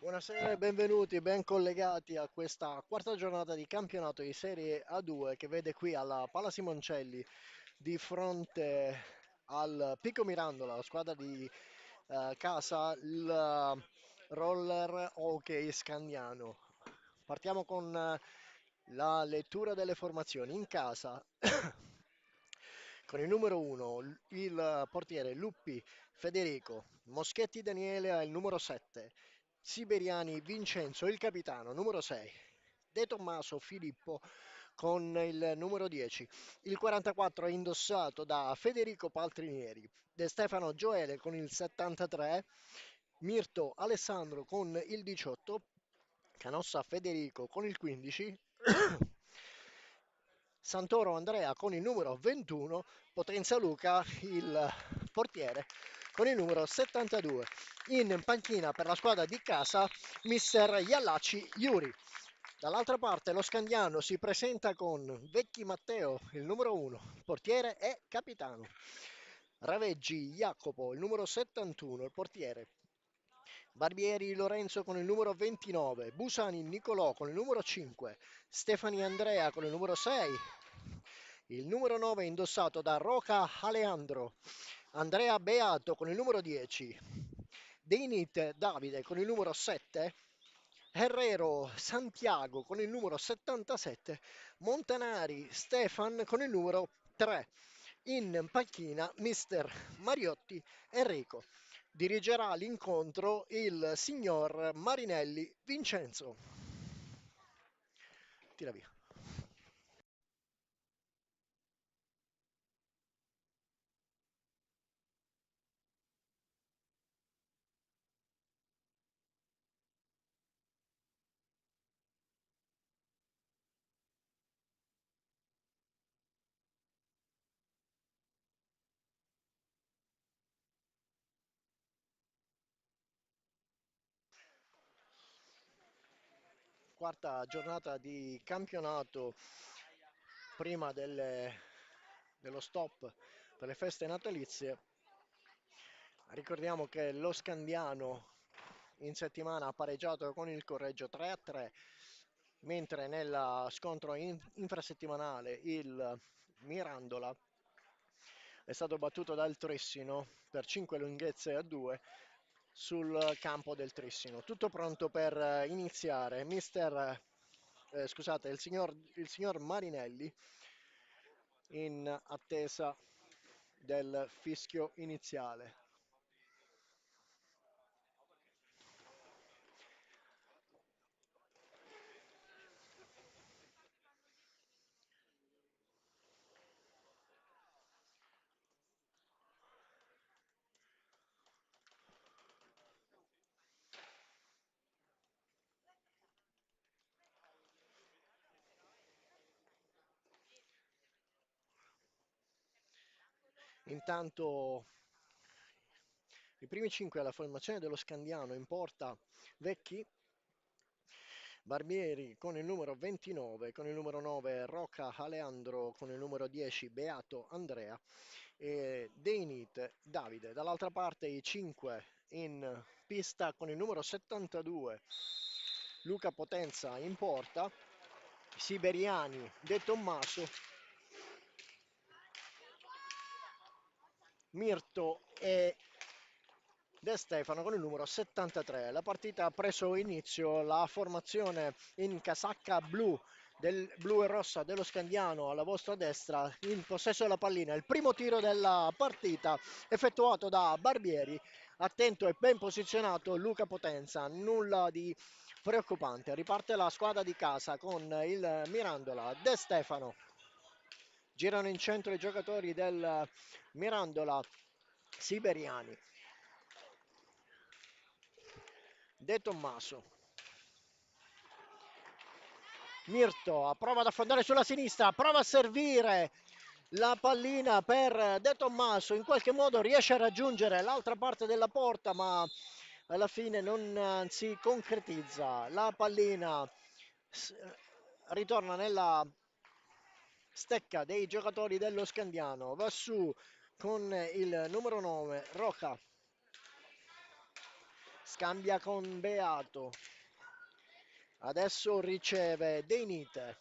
Buonasera e benvenuti, ben collegati a questa quarta giornata di campionato di Serie A2 che vede qui alla Pala Simoncelli di fronte al Pico Mirandola, la squadra di casa, il Roller Hockey Scandiano. Partiamo con la lettura delle formazioni. In casa con il numero 1 il portiere Luppi Federico, Moschetti Daniele al numero 7, Siberiani Vincenzo il capitano numero 6, De Tommaso Filippo con il numero 10, il 44 è indossato da Federico Paltrinieri, De Stefano Gioele con il 73, Mirto Alessandro con il 18, Canossa Federico con il 15, Santoro Andrea con il numero 21, Potenza Luca il portiere con il numero 72. In panchina per la squadra di casa mister Iallacci Iuri. Dall'altra parte lo Scandiano si presenta con Vecchi Matteo, il numero 1, portiere e capitano. Raveggi Jacopo, il numero 71, il portiere. Barbieri Lorenzo con il numero 29, Busani Nicolò con il numero 5, Stefani Andrea con il numero 6, il numero 9 indossato da Roca Aleandro, Andrea Beato con il numero 10, Deinit Davide con il numero 7, Herrero Santiago con il numero 77, Montanari Stefan con il numero 3. In panchina mister Mariotti Enrico. Dirigerà l'incontro il signor Marinelli Vincenzo. Tira via. Quarta giornata di campionato prima dello stop per le feste natalizie. Ricordiamo che lo Scandiano in settimana ha pareggiato con il Correggio 3-3, mentre nel scontro infrasettimanale il Mirandola è stato battuto dal Trissino per 5 lunghezze a 2 sul campo del Trissino. Tutto pronto per iniziare. Scusate, il signor Marinelli in attesa del fischio iniziale. Intanto i primi 5 alla formazione dello Scandiano in porta Vecchi, Barbieri con il numero 29, con il numero 9 Rocca Aleandro, con il numero 10 Beato Andrea e Deinit Davide. Dall'altra parte i 5 in pista con il numero 72 Luca Potenza in porta, Siberiani De Tommaso, Mirto e De Stefano con il numero 73. La partita ha preso inizio, la formazione in casacca blu del blu e rossa dello Scandiano alla vostra destra in possesso della pallina. Il primo tiro della partita effettuato da Barbieri, attento e ben posizionato Luca Potenza, nulla di preoccupante. Riparte la squadra di casa con il Mirandola, De Stefano. Girano in centro i giocatori del Mirandola Siberiani. De Tommaso. Mirto prova ad affondare sulla sinistra, prova a servire la pallina per De Tommaso, in qualche modo riesce a raggiungere l'altra parte della porta, ma alla fine non si concretizza. La pallina ritorna nella stecca dei giocatori dello Scandiano, va su con il numero 9 Roca scambia con Beato, adesso riceve Deinite,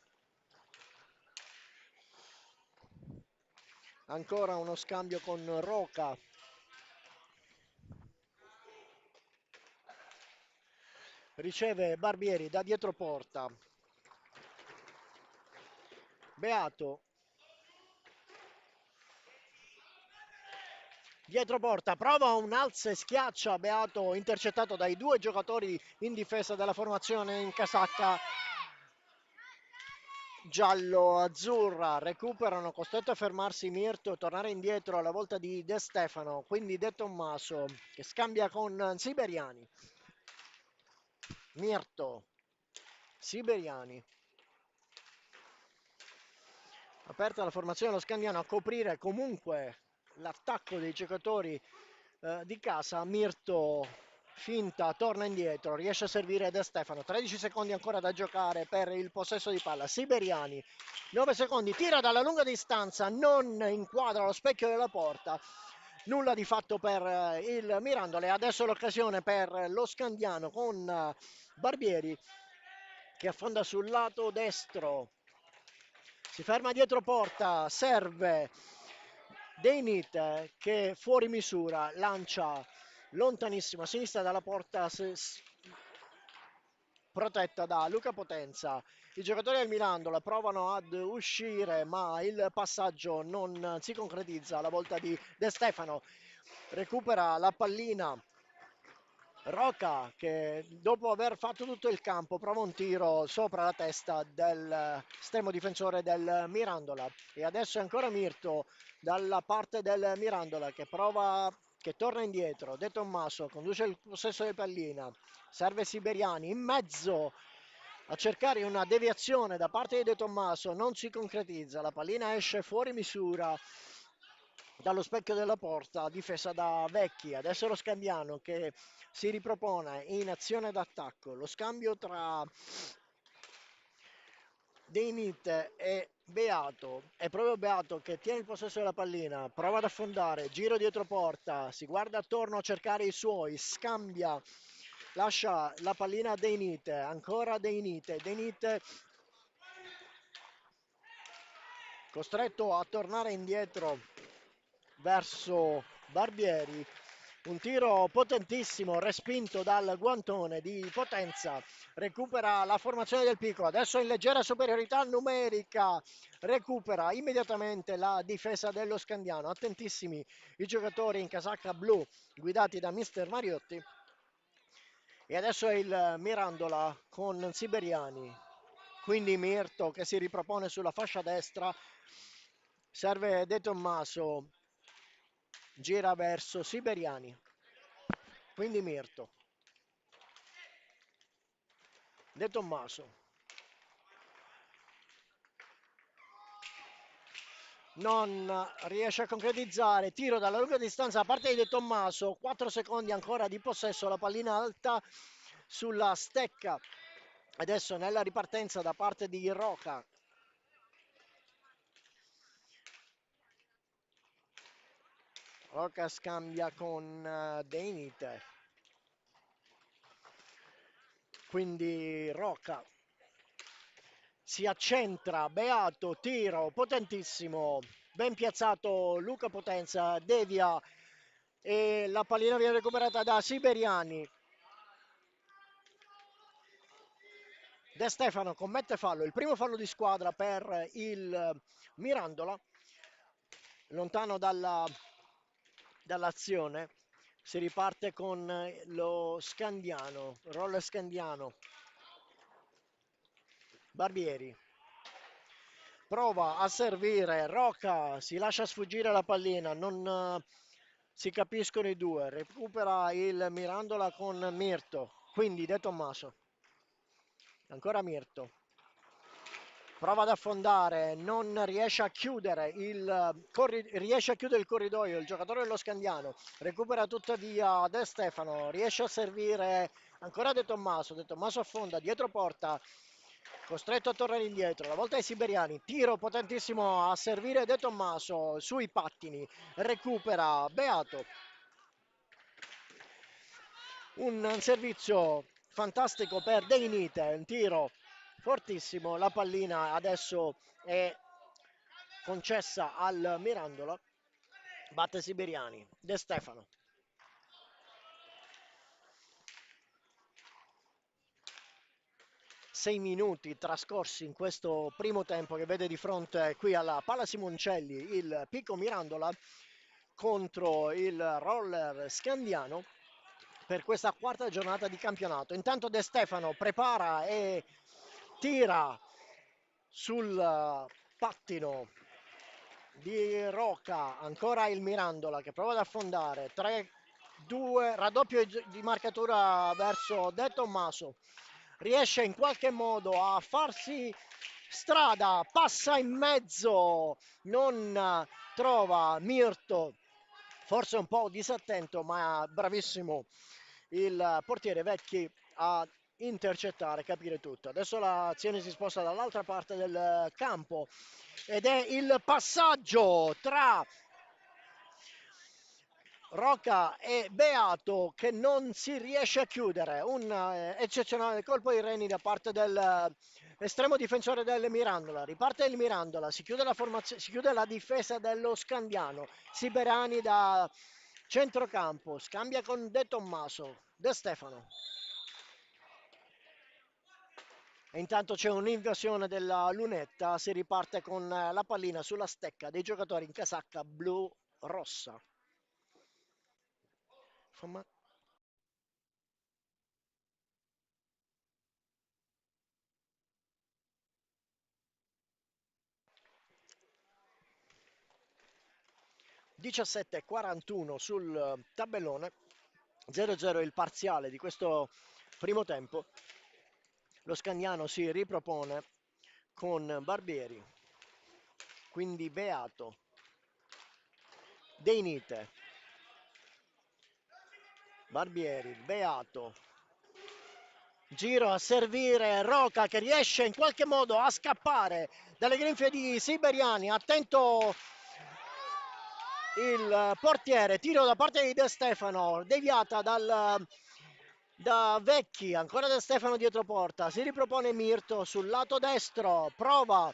ancora uno scambio con Roca, riceve Barbieri da dietro porta, Beato, dietro porta, prova un alza e schiaccia, Beato intercettato dai due giocatori in difesa della formazione in casacca giallo-azzurra, recuperano, costretto a fermarsi Mirto, tornare indietro alla volta di De Stefano, quindi De Tommaso che scambia con Siberiani. Mirto, Siberiani. Aperta la formazione, lo Scandiano a coprire comunque l'attacco dei giocatori di casa. Mirto finta, torna indietro, riesce a servire De Stefano. 13 secondi ancora da giocare per il possesso di palla. Siberiani, 9 secondi, tira dalla lunga distanza, non inquadra lo specchio della porta. Nulla di fatto per il Mirandole. Adesso l'occasione per lo Scandiano con Barbieri che affonda sul lato destro. Si ferma dietro porta, serve Deinit che fuori misura lancia lontanissimo a sinistra dalla porta protetta da Luca Potenza. I giocatori del Mirandola provano ad uscire ma il passaggio non si concretizza alla volta di De Stefano. Recupera la pallina Roca che dopo aver fatto tutto il campo prova un tiro sopra la testa del estremo difensore del Mirandola e adesso è ancora Mirto dalla parte del Mirandola che torna indietro. De Tommaso conduce il possesso di pallina, serve Siberiani in mezzo a cercare una deviazione da parte di De Tommaso, non si concretizza, la pallina esce fuori misura dallo specchio della porta difesa da Vecchi. Adesso lo Scandiano che si ripropone in azione d'attacco, lo scambio tra Deinit e Beato, è proprio Beato che tiene il possesso della pallina, prova ad affondare, giro dietro porta, si guarda attorno a cercare i suoi, scambia, lascia la pallina a Deinit, ancora Deinit costretto a tornare indietro verso Barbieri. Un tiro potentissimo respinto dal guantone di Potenza. Recupera la formazione del Piccolo. Adesso in leggera superiorità numerica. Recupera immediatamente la difesa dello Scandiano. Attentissimi i giocatori in casacca blu guidati da Mister Mariotti. E adesso è il Mirandola con Siberiani. Quindi Mirto che si ripropone sulla fascia destra. Serve De Tommaso, gira verso Siberiani, quindi Mirto, De Tommaso, non riesce a concretizzare, tiro dalla lunga distanza da parte di De Tommaso, 4 secondi ancora di possesso, la pallina alta sulla stecca, adesso nella ripartenza da parte di Roca. Roca scambia con Deinit, quindi Roca si accentra, Beato, tiro potentissimo, ben piazzato Luca Potenza, devia e la pallina viene recuperata da Siberiani. De Stefano commette fallo, il primo fallo di squadra per il Mirandola, lontano dall'azione. Si riparte con lo Scandiano, roll Scandiano. Barbieri prova a servire, Roca si lascia sfuggire la pallina, non si capiscono i due, recupera il Mirandola con Mirto, quindi De Tommaso, ancora Mirto, prova ad affondare, non riesce a chiudere riesce a chiudere il corridoio, il giocatore dello Scandiano, recupera tuttavia De Stefano, riesce a servire ancora De Tommaso affonda dietro porta, costretto a tornare indietro, la volta ai Siberiani, tiro potentissimo a servire De Tommaso sui pattini, recupera Beato. un servizio fantastico per Deinite, un tiro fortissimo, la pallina adesso è concessa al Mirandola, batte Siberiani, De Stefano. 6 minuti trascorsi in questo primo tempo che vede di fronte qui alla Pala Simoncelli il Pico Mirandola contro il Roller Scandiano per questa quarta giornata di campionato. Intanto De Stefano prepara e tira sul pattino di Rocca, ancora il Mirandola che prova ad affondare, 3-2, raddoppio di marcatura verso De Tommaso, riesce in qualche modo a farsi strada, passa in mezzo, non trova Mirto, forse un po' disattento ma bravissimo il portiere Vecchi a intercettare, capire tutto. Adesso l'azione si sposta dall'altra parte del campo ed è il passaggio tra Rocca e Beato che non si riesce a chiudere. Un eccezionale colpo di reni da parte dell'estremo difensore del Mirandola. Riparte il Mirandola, si chiude la formazione, si chiude la difesa dello Scandiano. Siberani da centrocampo, scambia con De Tommaso, De Stefano. E intanto c'è un'invasione della lunetta, si riparte con la pallina sulla stecca dei giocatori in casacca blu-rossa. 17:41 sul tabellone, 0-0 il parziale di questo primo tempo. Lo Scandiano si ripropone con Barbieri, quindi Beato, Deinite, Barbieri, Beato, giro a servire Roca che riesce in qualche modo a scappare dalle grinfie di Siberiani, attento il portiere, tiro da parte di De Stefano, deviata da Vecchi, ancora De Stefano dietro porta, si ripropone Mirto sul lato destro, prova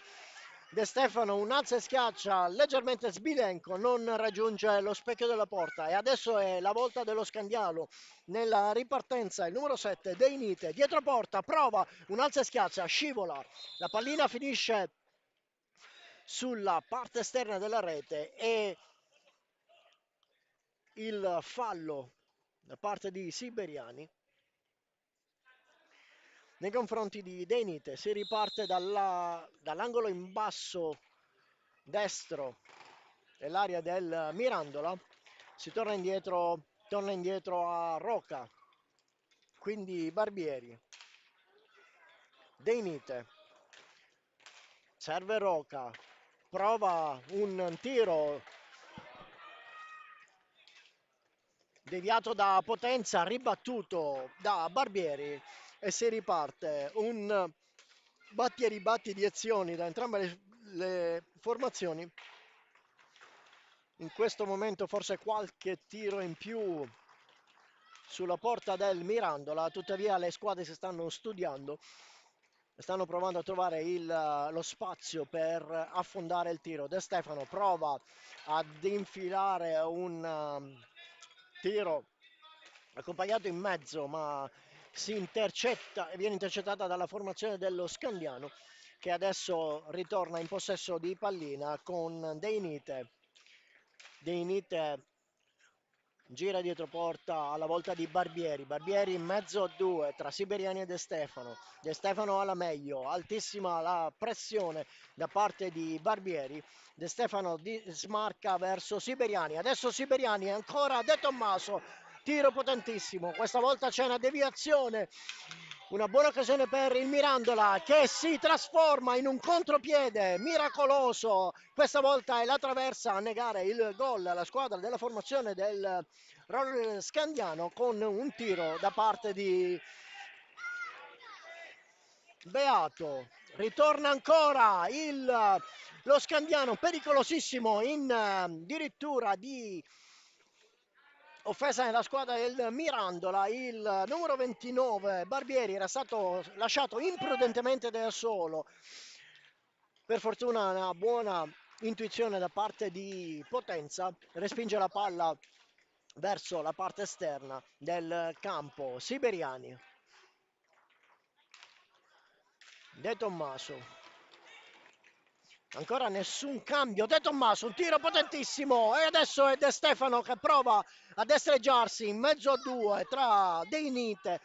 De Stefano, un alza e schiaccia leggermente sbilenco, non raggiunge lo specchio della porta e adesso è la volta dello Scandiano nella ripartenza, il numero 7 Deinite, dietro porta, prova, un alza e schiaccia, scivola, la pallina finisce sulla parte esterna della rete e il fallo da parte di Siberiani nei confronti di Deinite. Si riparte dall'angolo in basso destro dell'area del Mirandola, si torna indietro a Rocca, quindi Barbieri, Deinite, serve Rocca, prova un tiro deviato da Potenza, ribattuto da Barbieri e si riparte un batti e ribatti di azioni da entrambe le formazioni. In questo momento forse qualche tiro in più sulla porta del Mirandola, tuttavia le squadre si stanno studiando, stanno provando a trovare lo spazio per affondare il tiro. De Stefano prova ad infilare un tiro accompagnato in mezzo, ma si intercetta e viene intercettata dalla formazione dello Scandiano che adesso ritorna in possesso di pallina con Deinite. Deinite gira dietro porta alla volta di Barbieri, Barbieri in mezzo a due tra Siberiani e De Stefano. De Stefano alla meglio, altissima la pressione da parte di Barbieri. De Stefano smarca verso Siberiani, adesso Siberiani ancora De Tommaso, tiro potentissimo, questa volta c'è una deviazione, una buona occasione per il Mirandola che si trasforma in un contropiede miracoloso, questa volta è la traversa a negare il gol alla squadra della formazione del Roller Scandiano con un tiro da parte di Beato. Ritorna ancora lo Scandiano pericolosissimo in dirittura di offesa nella squadra del Mirandola, il numero 29 Barbieri era stato lasciato imprudentemente da solo. Per fortuna una buona intuizione da parte di Potenza, respinge la palla verso la parte esterna del campo. Siberiani, De Tommaso, ancora nessun cambio. De Tommaso, un tiro potentissimo. E adesso è De Stefano che prova a destreggiarsi in mezzo a due tra Deinite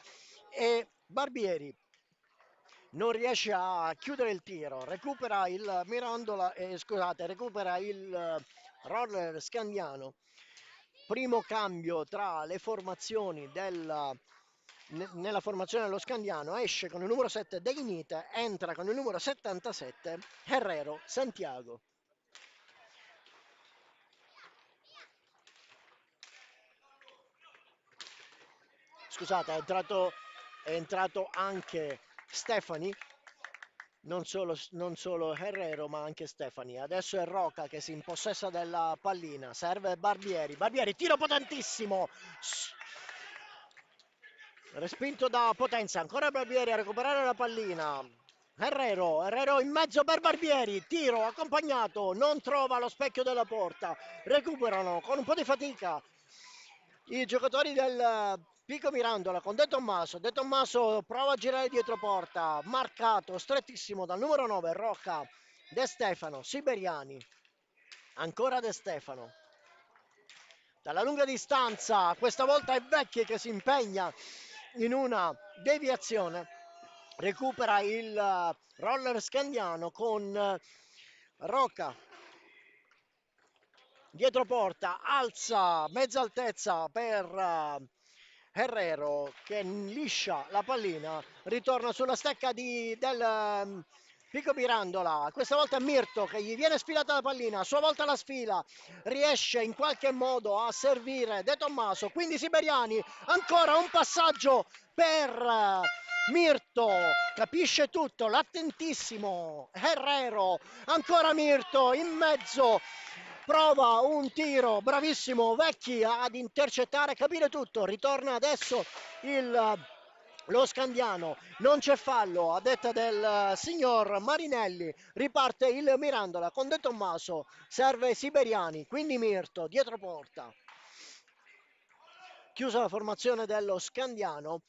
e Barbieri. Non riesce a chiudere il tiro. Recupera il Mirandola, scusate, recupera il roller Scandiano. Primo cambio tra le formazioni nella formazione dello Scandiano. Esce con il numero 7 Deinite, entra con il numero 77 Herrero Santiago. Scusate, è entrato anche Stefani, non solo Herrero ma anche Stefani. Adesso è Roca che si impossessa della pallina, serve Barbieri, Barbieri, tiro potentissimo, respinto da Potenza, ancora Barbieri a recuperare la pallina. Herrero in mezzo per Barbieri, tiro accompagnato, non trova lo specchio della porta, recuperano con un po' di fatica i giocatori del Pico Mirandola con De Tommaso prova a girare dietro porta, marcato strettissimo dal numero 9 Rocca, De Stefano, Siberiani, ancora De Stefano. Dalla lunga distanza, questa volta è Vecchi che si impegna in una deviazione, recupera il roller scandiano con Rocca dietro porta, alza mezza altezza per Herrero che liscia la pallina, ritorna sulla stecca del Pico Mirandola, questa volta Mirto che gli viene sfilata la pallina, a sua volta la sfila, riesce in qualche modo a servire De Tommaso, quindi Siberiani, ancora un passaggio per Mirto, capisce tutto, l'attentissimo Herrero, ancora Mirto in mezzo, prova un tiro, bravissimo Vecchi ad intercettare, capire tutto, ritorna adesso lo Scandiano, non c'è fallo a detta del signor Marinelli, riparte il Mirandola con De Tommaso, serve Siberiani, quindi Mirto dietro porta. Chiusa la formazione dello Scandiano,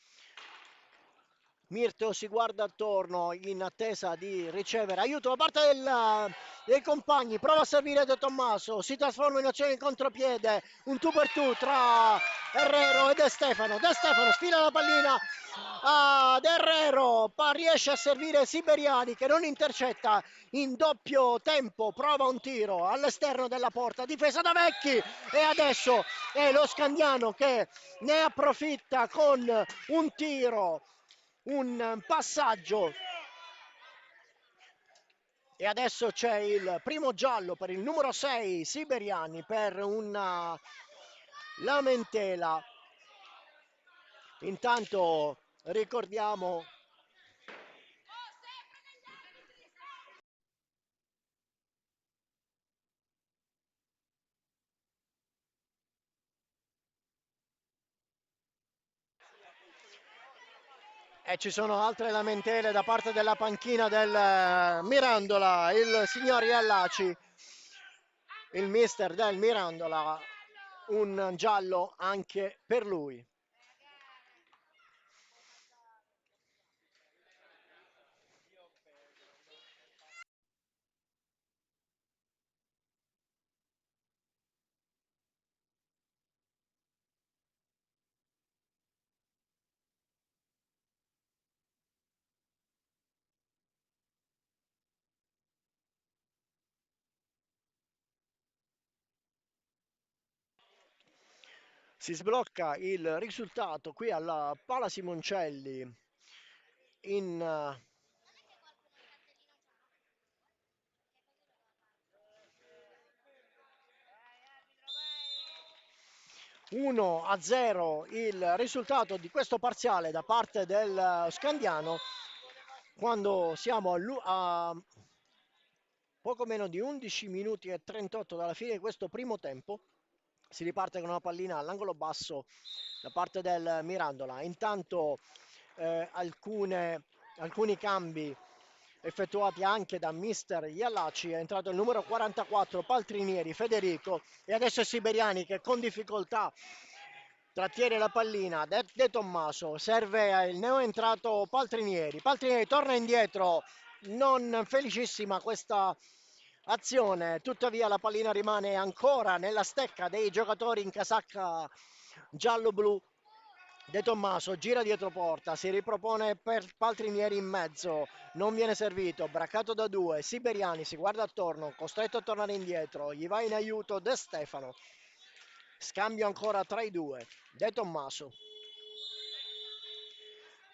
Mirto si guarda attorno in attesa di ricevere aiuto da parte dei compagni, prova a servire De Tommaso, si trasforma in azione in contropiede, un tu per tu tra Herrero e De Stefano sfila la pallina ad Herrero, riesce a servire Siberiani che non intercetta in doppio tempo, prova un tiro all'esterno della porta, difesa da Vecchi e adesso è lo Scandiano che ne approfitta con un tiro, un passaggio e adesso c'è il primo giallo per il numero 6 Siberiani per una lamentela. Intanto ricordiamo e ci sono altre lamentele da parte della panchina del Mirandola, il signor Iallaci, il mister del Mirandola, un giallo anche per lui. Si sblocca il risultato qui alla Pala Simoncelli in 1-0 il risultato di questo parziale da parte del Scandiano quando siamo a poco meno di 11 minuti e 38 dalla fine di questo primo tempo. Si riparte con una pallina all'angolo basso da parte del Mirandola. Intanto alcuni cambi effettuati anche da mister Ialaci. È entrato il numero 44 Paltrinieri Federico e adesso è Siberiani che con difficoltà trattiene la pallina. De Tommaso serve il neoentrato Paltrinieri. Paltrinieri torna indietro, non felicissima questa azione, tuttavia la pallina rimane ancora nella stecca dei giocatori in casacca giallo-blu. De Tommaso gira dietro porta, si ripropone per Paltrinieri in mezzo, non viene servito, braccato da due, Siberiani si guarda attorno, costretto a tornare indietro, gli va in aiuto De Stefano. Scambio ancora tra i due, De Tommaso.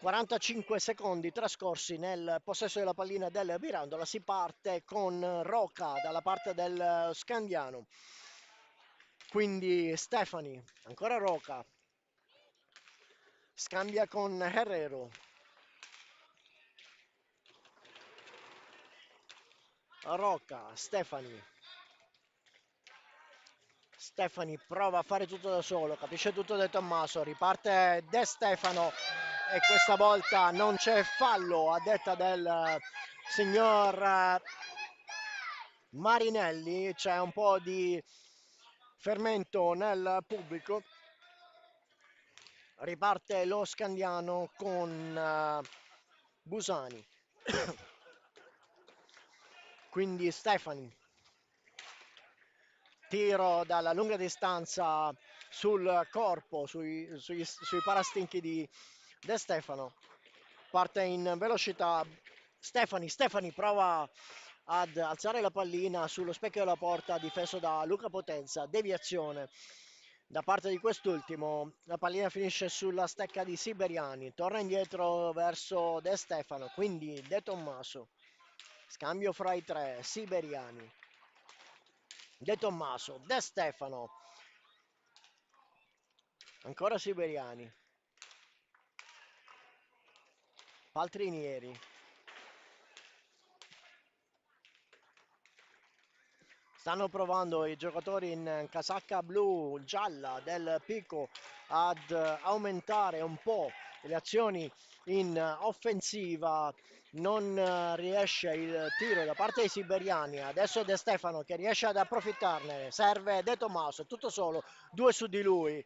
45 secondi trascorsi nel possesso della pallina del Mirandola, si parte con Roca dalla parte del Scandiano, quindi Stefani, ancora Roca, scambia con Herrero, Roca, Stefani, Stefani prova a fare tutto da solo, capisce tutto De Tommaso, riparte De Stefano e questa volta non c'è fallo a detta del signor Marinelli, c'è un po' di fermento nel pubblico. Riparte lo Scandiano con Busani. Quindi Stefani. Tiro dalla lunga distanza sul corpo, sui parastinchi di De Stefano. Parte in velocità. Stefani prova ad alzare la pallina sullo specchio della porta difeso da Luca Potenza. Deviazione da parte di quest'ultimo. La pallina finisce sulla stecca di Siberiani. Torna indietro verso De Stefano. Quindi De Tommaso. Scambio fra i tre. Siberiani. De Tommaso, De Stefano, ancora Siberiani, Paltrinieri, stanno provando i giocatori in casacca blu gialla del Pico ad aumentare un po' le azioni in offensiva. Non riesce il tiro da parte dei siberiani, adesso è De Stefano che riesce ad approfittarne, serve De Tommaso, tutto solo, due su di lui.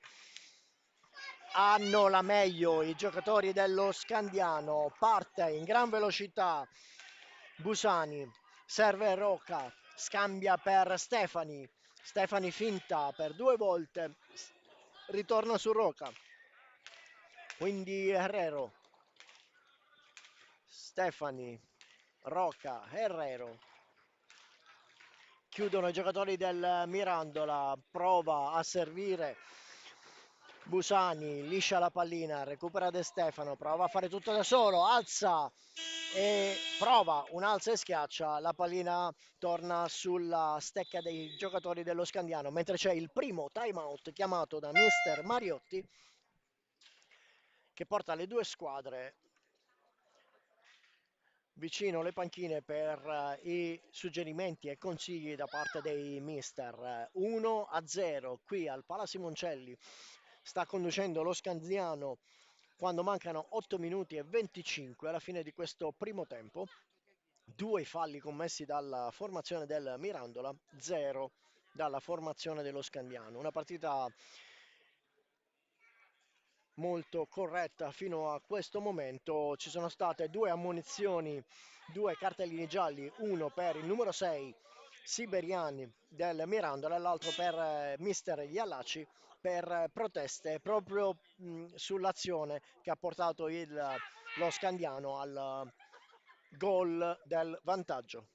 Hanno la meglio i giocatori dello Scandiano, parte in gran velocità Busani, serve Rocca, scambia per Stefani, Stefani finta per due volte, ritorna su Rocca, quindi Herrero, Stefani, Rocca, Herrero, chiudono i giocatori del Mirandola, prova a servire Busani, liscia la pallina, recupera De Stefano, prova a fare tutto da solo, alza e prova un alza e schiaccia, la pallina torna sulla stecca dei giocatori dello Scandiano, mentre c'è il primo timeout chiamato da mister Mariotti che porta le due squadre vicino le panchine per i suggerimenti e consigli da parte dei mister. 1-0 qui al Pala Simoncelli, sta conducendo lo Scandiano quando mancano 8 minuti e 25 alla fine di questo primo tempo. Due falli commessi dalla formazione del Mirandola, 0 dalla formazione dello Scandiano. Una partita molto corretta fino a questo momento. Ci sono state due ammonizioni, due cartellini gialli, uno per il numero 6 Siberiani del Mirandola e l'altro per mister Ialaci per proteste proprio sull'azione che ha portato lo Scandiano al gol del vantaggio.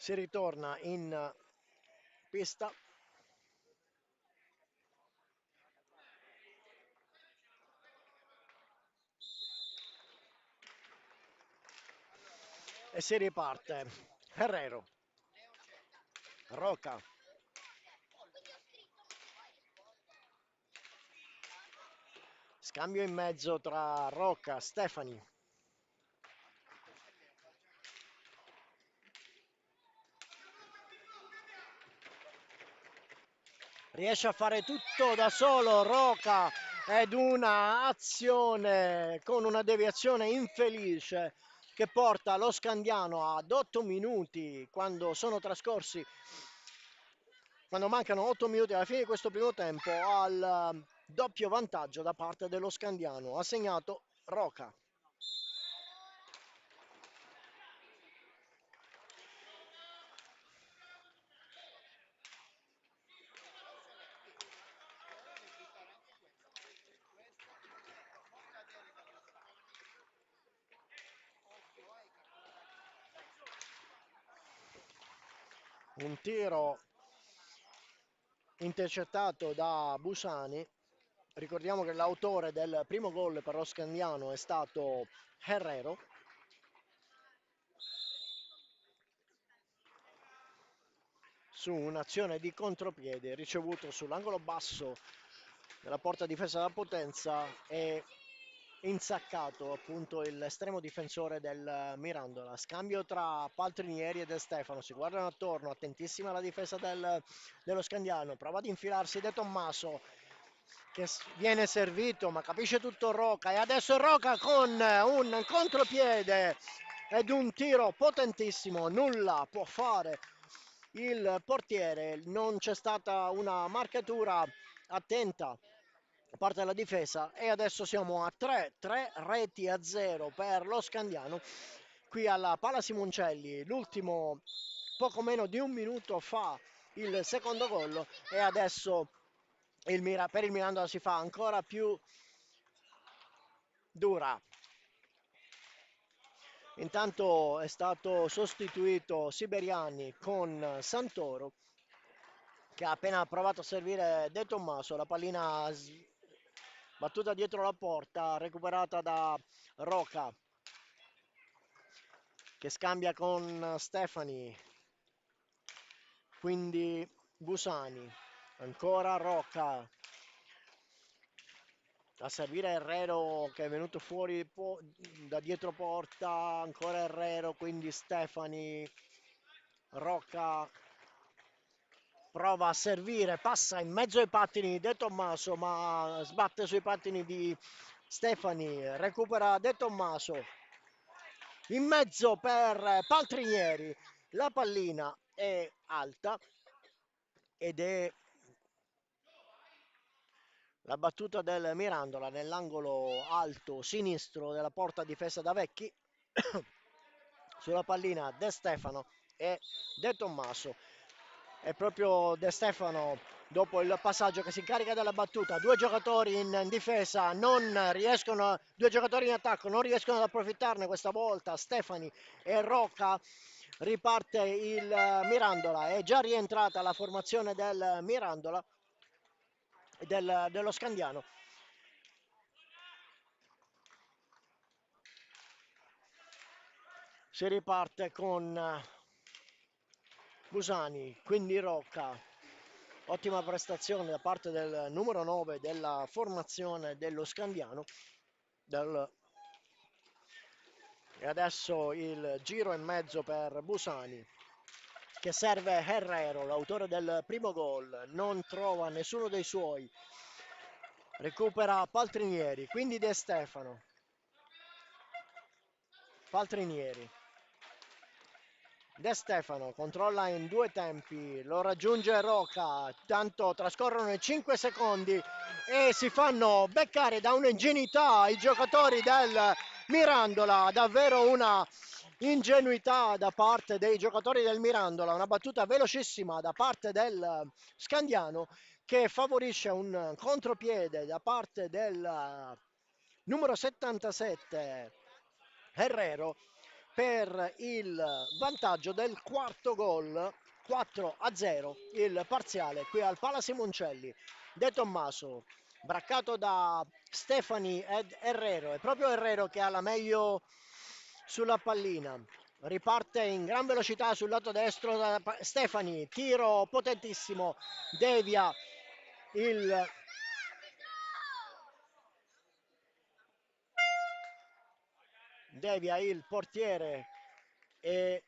Si ritorna in pista. E si riparte. Herrero, Roca, Scambio in mezzo tra Rocca, Stefani. Riesce a fare tutto da solo Rocca ed una azione con una deviazione infelice che porta lo Scandiano ad 8 minuti quando sono trascorsi, quando mancano 8 minuti alla fine di questo primo tempo, al doppio vantaggio da parte dello Scandiano. Ha segnato Rocca. Un tiro intercettato da Busani. Ricordiamo che l'autore del primo gol per lo Scandiano è stato Herrero. Su un'azione di contropiede ricevuto sull'angolo basso della porta difesa da Potenza e insaccato appunto l'estremo difensore del Mirandola. Scambio tra Paltrinieri e De Stefano, si guardano attorno, attentissima la difesa dello Scandiano, prova ad infilarsi De Tommaso che viene servito ma capisce tutto Rocca e adesso Rocca con un contropiede ed un tiro potentissimo, nulla può fare il portiere, non c'è stata una marcatura attenta da parte della difesa e adesso siamo a 3 reti a 0 per lo Scandiano qui alla Pala Simoncelli. L'ultimo poco meno di un minuto fa il secondo gol e adesso per il Mirandola si fa ancora più dura. Intanto è stato sostituito Siberiani con Santoro che ha appena provato a servire De Tommaso, la pallina battuta dietro la porta, recuperata da Rocca che scambia con Stefani, quindi Busani, ancora Rocca a servire Herrero che è venuto fuori da dietro porta, ancora Herrero, quindi Stefani, Rocca prova a servire, passa in mezzo ai pattini di De Tommaso ma sbatte sui pattini di Stefani, recupera De Tommaso in mezzo per Paltrinieri, la pallina è alta ed è la battuta del Mirandola nell'angolo alto sinistro della porta difesa da Vecchi. Sulla pallina De Stefano e De Tommaso. È proprio De Stefano dopo il passaggio che si incarica della battuta. Due giocatori in difesa non riescono, due giocatori in attacco non riescono ad approfittarne questa volta. Stefani e Rocca. Riparte il Mirandola, è già rientrata la formazione del Mirandola dello Scandiano. Si riparte con Busani, quindi Rocca. Ottima prestazione da parte del numero 9 della formazione dello Scandiano. E adesso il giro e mezzo per Busani che serve Herrero, l'autore del primo gol. Non trova nessuno dei suoi. Recupera Paltrinieri, quindi De Stefano. Paltrinieri. De Stefano controlla in due tempi, lo raggiunge Rocca, tanto trascorrono i 5 secondi e si fanno beccare da un'ingenuità i giocatori del Mirandola, davvero una ingenuità da parte dei giocatori del Mirandola, una battuta velocissima da parte del Scandiano che favorisce un contropiede da parte del numero 77 Herrero per il vantaggio del quarto gol, 4-0 il parziale qui al Pala Simoncelli. De Tommaso braccato da Stefani ed Herrero, è proprio Herrero che ha la meglio sulla pallina, riparte in gran velocità sul lato destro da Stefani, tiro potentissimo, devia il devia il portiere e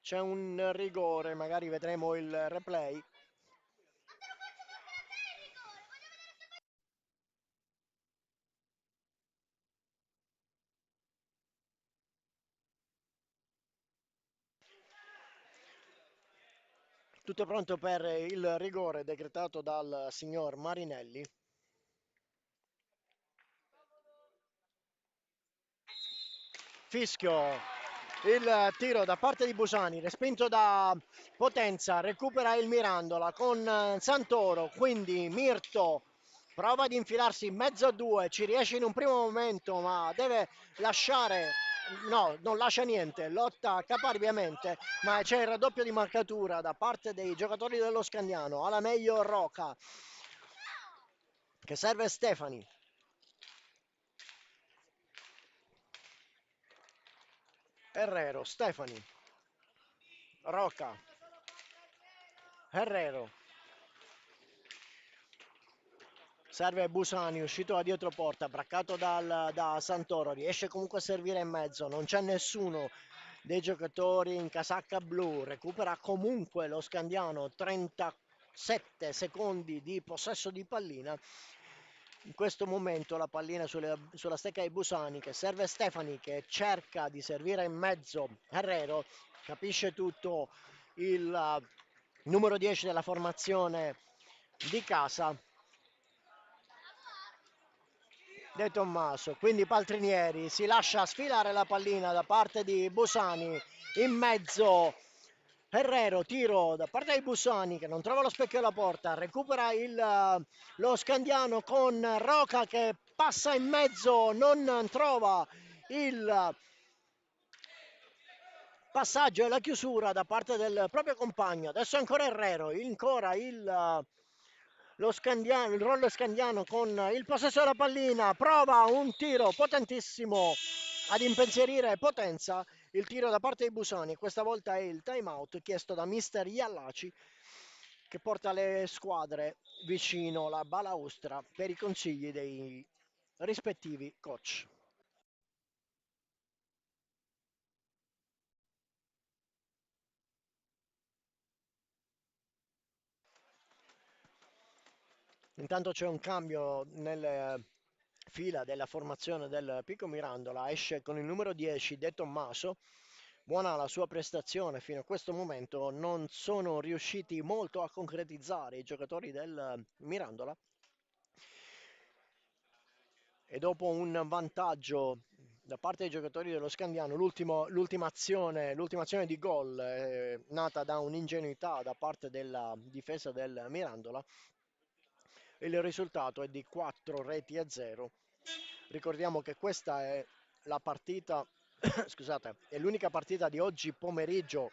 c'è un rigore, magari vedremo il replay. Tutto pronto per il rigore decretato dal signor Marinelli. Fischio, il tiro da parte di Busani, respinto da Potenza, recupera il Mirandola con Santoro, quindi Mirto prova ad infilarsi in mezzo a due, ci riesce in un primo momento ma deve lasciare, no, non lascia niente, lotta caparbiamente, ma c'è il raddoppio di marcatura da parte dei giocatori dello Scandiano, alla meglio Roca, che serve Stefani. Herrero, Stefani, Roca, Herrero, serve Busani, uscito da dietro porta, braccato da Santoro, riesce comunque a servire in mezzo, non c'è nessuno dei giocatori in casacca blu, recupera comunque lo Scandiano, 37 secondi di possesso di pallina. In questo momento la pallina sulla stecca di Busani che serve Stefani che cerca di servire in mezzo Herrero, capisce tutto il numero 10 della formazione di casa De Tommaso, quindi Paltrinieri si lascia sfilare la pallina da parte di Busani in mezzo. Herrero, tiro da parte di Busani che non trova lo specchio alla porta, recupera lo Scandiano con Roca che passa in mezzo, non trova il passaggio e la chiusura da parte del proprio compagno. Adesso ancora Herrero, ancora lo Scandiano, il rollo Scandiano con il possesso della pallina, prova un tiro potentissimo ad impensierire Potenza, il tiro da parte di Busani, questa volta è il time out chiesto da mister Iallaci che porta le squadre vicino alla balaustra per i consigli dei rispettivi coach. Intanto c'è un cambio nelle fila della formazione del Pico Mirandola, esce con il numero 10 De Tommaso, buona la sua prestazione fino a questo momento, non sono riusciti molto a concretizzare i giocatori del Mirandola e dopo un vantaggio da parte dei giocatori dello Scandiano, l'ultima azione di gol nata da un'ingenuità da parte della difesa del Mirandola. Il risultato è di 4 reti a 0. Ricordiamo che questa è la partita, scusate, è l'unica partita di oggi pomeriggio,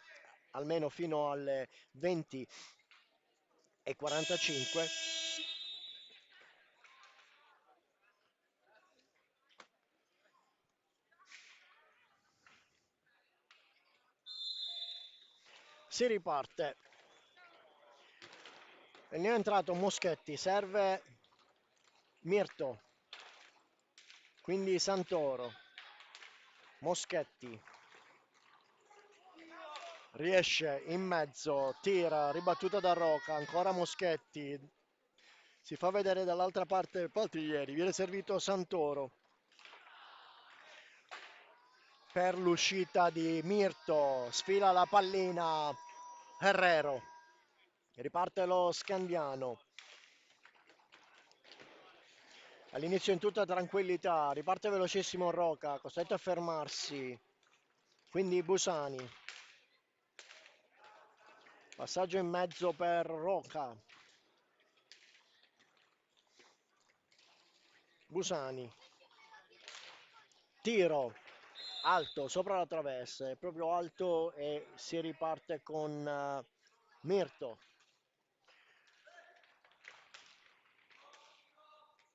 almeno fino alle 20:45. Si riparte. E ne è entrato Moschetti, serve Mirto, quindi Santoro, Moschetti, riesce in mezzo, tira, ribattuta da Roca, ancora Moschetti, si fa vedere dall'altra parte Paltrieri, viene servito Santoro per l'uscita di Mirto, sfila la pallina Herrero, riparte lo Scandiano. All'inizio in tutta tranquillità, riparte velocissimo Roca, costretto a fermarsi, quindi Busani. Passaggio in mezzo per Roca. Busani. Tiro alto sopra la traversa, è proprio alto e si riparte con Mirto.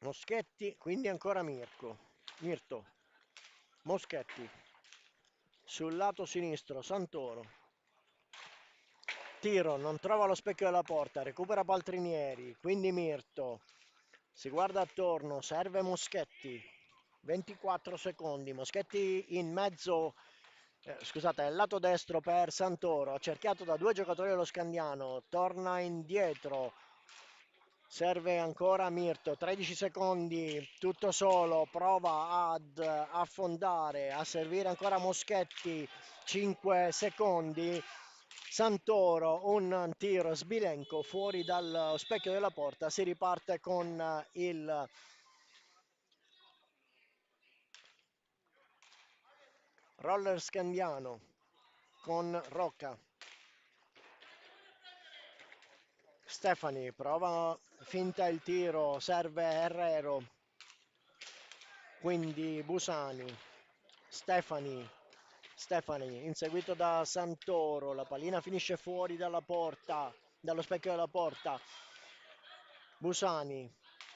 Moschetti, quindi ancora Mirto. Moschetti. Sul lato sinistro Santoro. tiro, non trova lo specchio della porta, recupera Paltrinieri, quindi Mirto si guarda attorno, serve Moschetti, 24 secondi, Moschetti in mezzo, scusate, al lato destro per Santoro, cerchiato da due giocatori dello Scandiano, torna indietro, serve ancora Mirto, 13 secondi, tutto solo, prova ad affondare, a servire ancora Moschetti, 5 secondi, Santoro, un tiro sbilenco fuori dal specchio della porta, si riparte con il roller Scandiano con Rocca. Stefani prova, finta il tiro, serve Herrero, quindi Busani, Stefani, inseguito da Santoro, la pallina finisce fuori dalla porta, dallo specchio della porta, Busani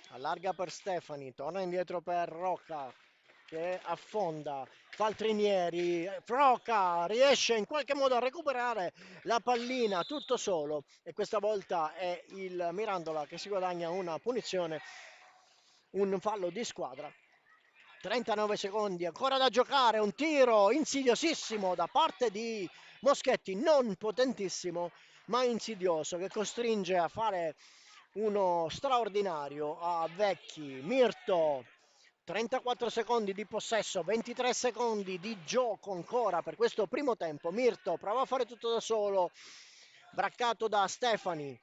allarga per Stefani, torna indietro per Rocca che affonda, Paltrinieri, Rocca riesce in qualche modo a recuperare la pallina tutto solo e questa volta è il Mirandola che si guadagna una punizione, un fallo di squadra. 39 secondi ancora da giocare, un tiro insidiosissimo da parte di Moschetti, non potentissimo ma insidioso, che costringe a fare uno straordinario a Vecchi. Mirto, 34 secondi di possesso, 23 secondi di gioco ancora per questo primo tempo. Mirto prova a fare tutto da solo, braccato da Stefani,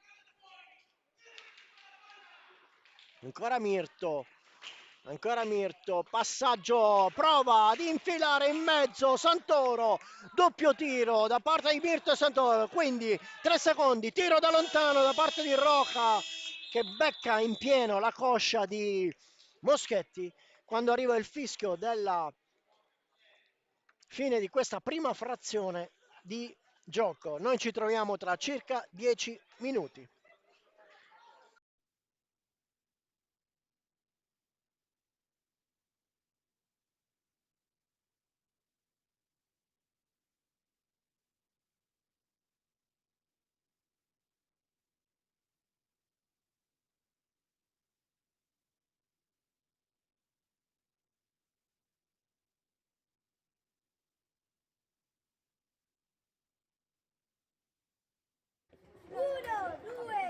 ancora Mirto, passaggio, prova ad infilare in mezzo Santoro, doppio tiro da parte di Mirto e Santoro, quindi 3 secondi, tiro da lontano da parte di Roca che becca in pieno la coscia di Moschetti quando arriva il fischio della fine di questa prima frazione di gioco. Noi ci troviamo tra circa 10 minuti. Uno, due,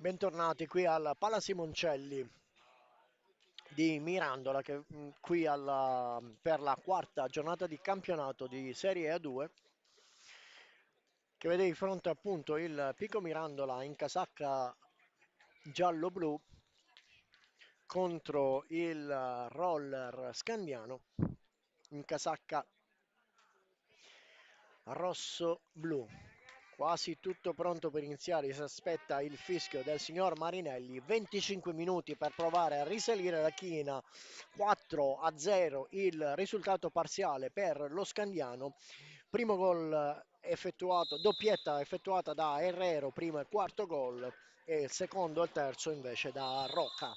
Bentornati qui al Pala Simoncelli di Mirandola, che qui per la quarta giornata di campionato di Serie A2, che vede di fronte appunto il Pico Mirandola in casacca giallo-blu contro il Roller Scandiano in casacca rosso-blu. Quasi tutto pronto per iniziare, si aspetta il fischio del signor Marinelli, 25 minuti per provare a risalire la china, 4-0 il risultato parziale per lo Scandiano, primo gol effettuato, doppietta effettuata da Herrero, primo e quarto gol, e il secondo e il terzo invece da Rocca.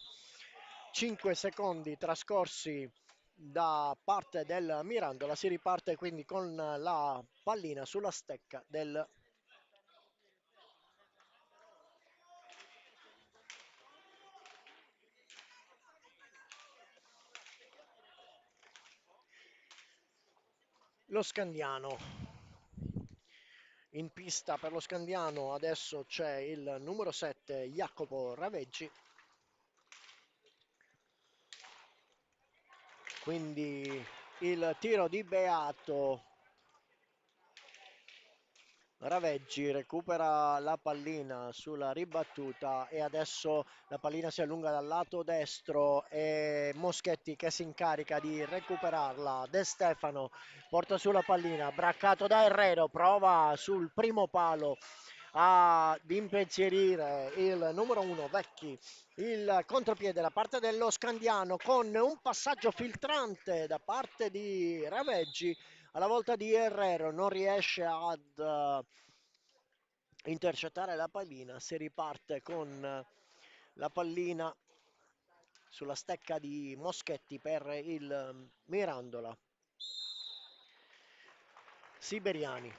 5 secondi trascorsi da parte del Mirandola, si riparte quindi con la pallina sulla stecca del lo Scandiano. In pista per lo Scandiano adesso c'è il numero 7 Jacopo Raveggi, quindi il tiro di Beato. Raveggi recupera la pallina sulla ribattuta e adesso la pallina si allunga dal lato destro e Moschetti che si incarica di recuperarla. De Stefano porta sulla pallina, braccato da Herrero, prova sul primo palo ad impensierire il numero 1 Vecchi. Il contropiede da parte dello Scandiano con un passaggio filtrante da parte di Raveggi, alla volta di Herrero non riesce ad intercettare la pallina, si riparte con la pallina sulla stecca di Moschetti per il Mirandola. Siberiani,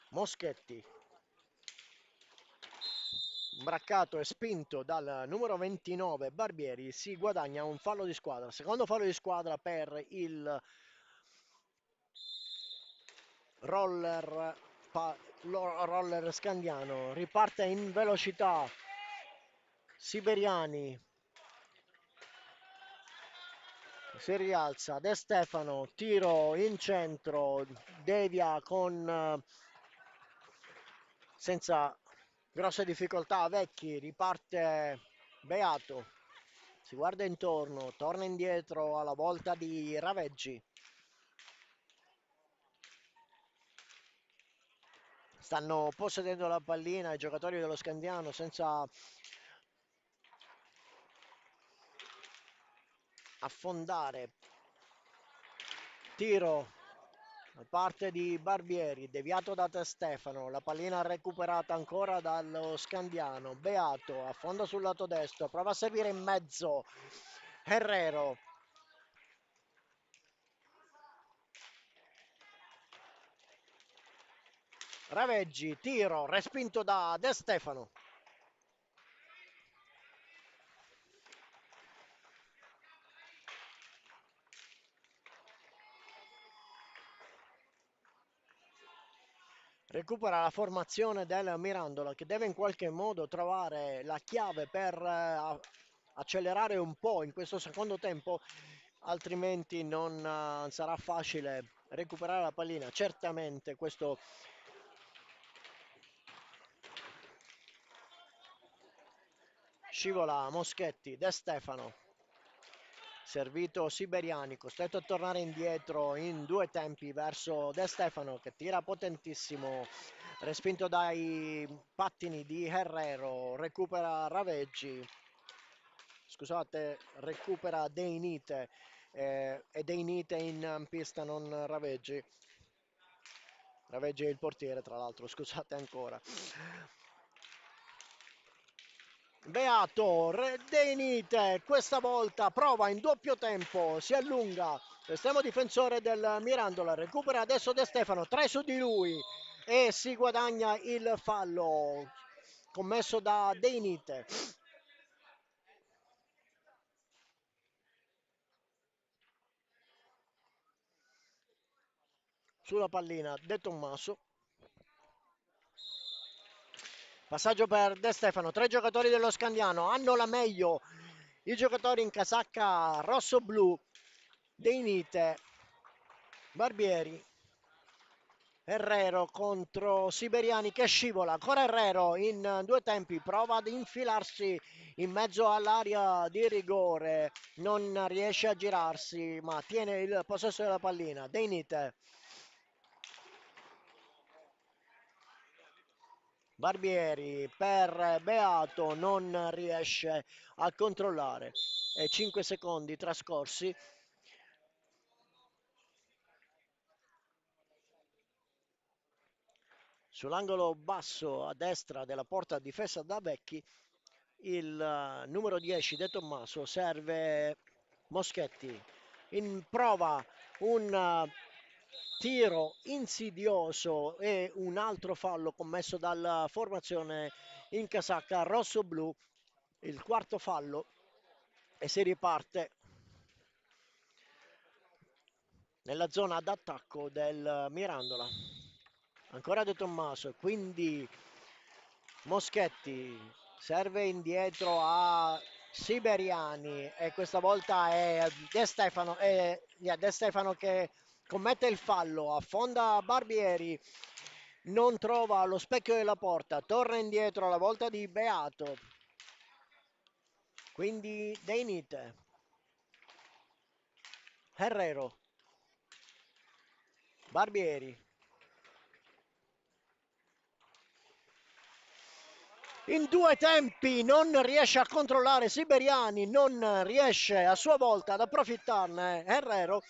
Moschetti, braccato e spinto dal numero 29 Barbieri, si guadagna un fallo di squadra, secondo fallo di squadra per il roller Scandiano. Riparte in velocità Siberiani, si rialza De Stefano, tiro in centro, devia con senza grosse difficoltà Vecchi, riparte Beato, si guarda intorno, torna indietro alla volta di Raveggi. Stanno possedendo la pallina i giocatori dello Scandiano senza affondare. Tiro da parte di Barbieri, deviato da De Stefano, la pallina recuperata ancora dallo Scandiano. Beato affonda sul lato destro, prova a servire in mezzo Herrero. Raveggi, tiro, respinto da De Stefano. Recupera la formazione del Mirandola che deve in qualche modo trovare la chiave per accelerare un po' in questo secondo tempo, altrimenti non sarà facile recuperare la pallina. Certamente questo scivola Moschetti, De Stefano, servito Siberiani, costretto a tornare indietro in due tempi verso De Stefano che tira potentissimo, respinto dai pattini di Herrero, recupera Raveggi, scusate, recupera Deinite, e Deinite in pista, non Raveggi. Raveggi è il portiere, tra l'altro, scusate ancora. Beato, Deinite, questa volta prova in doppio tempo, si allunga, l'estremo difensore del Mirandola, recupera adesso De Stefano, 3 su di lui e si guadagna il fallo commesso da Deinite. Sulla pallina De Tommaso, Passaggio per De Stefano, 3 giocatori dello Scandiano, hanno la meglio i giocatori in casacca rosso-blu, Deinite, Barbieri, Herrero contro Siberiani che scivola, ancora Herrero in due tempi, prova ad infilarsi in mezzo all'area di rigore, non riesce a girarsi ma tiene il possesso della pallina, Deinite. Barbieri per Beato non riesce a controllare e 5 secondi trascorsi. Sull'angolo basso a destra della porta difesa da Vecchi il numero 10 De Tommaso serve Moschetti in prova un tiro insidioso e un altro fallo commesso dalla formazione in casacca rosso-blu, il quarto fallo e si riparte nella zona d'attacco del Mirandola. Ancora De Tommaso, quindi Moschetti serve indietro a Siberiani e questa volta è De Stefano che commette il fallo, affonda Barbieri, non trova lo specchio della porta, torna indietro alla volta di Beato, quindi Deinite, Herrero, Barbieri. In due tempi non riesce a controllare Siberiani, non riesce a sua volta ad approfittarne Herrero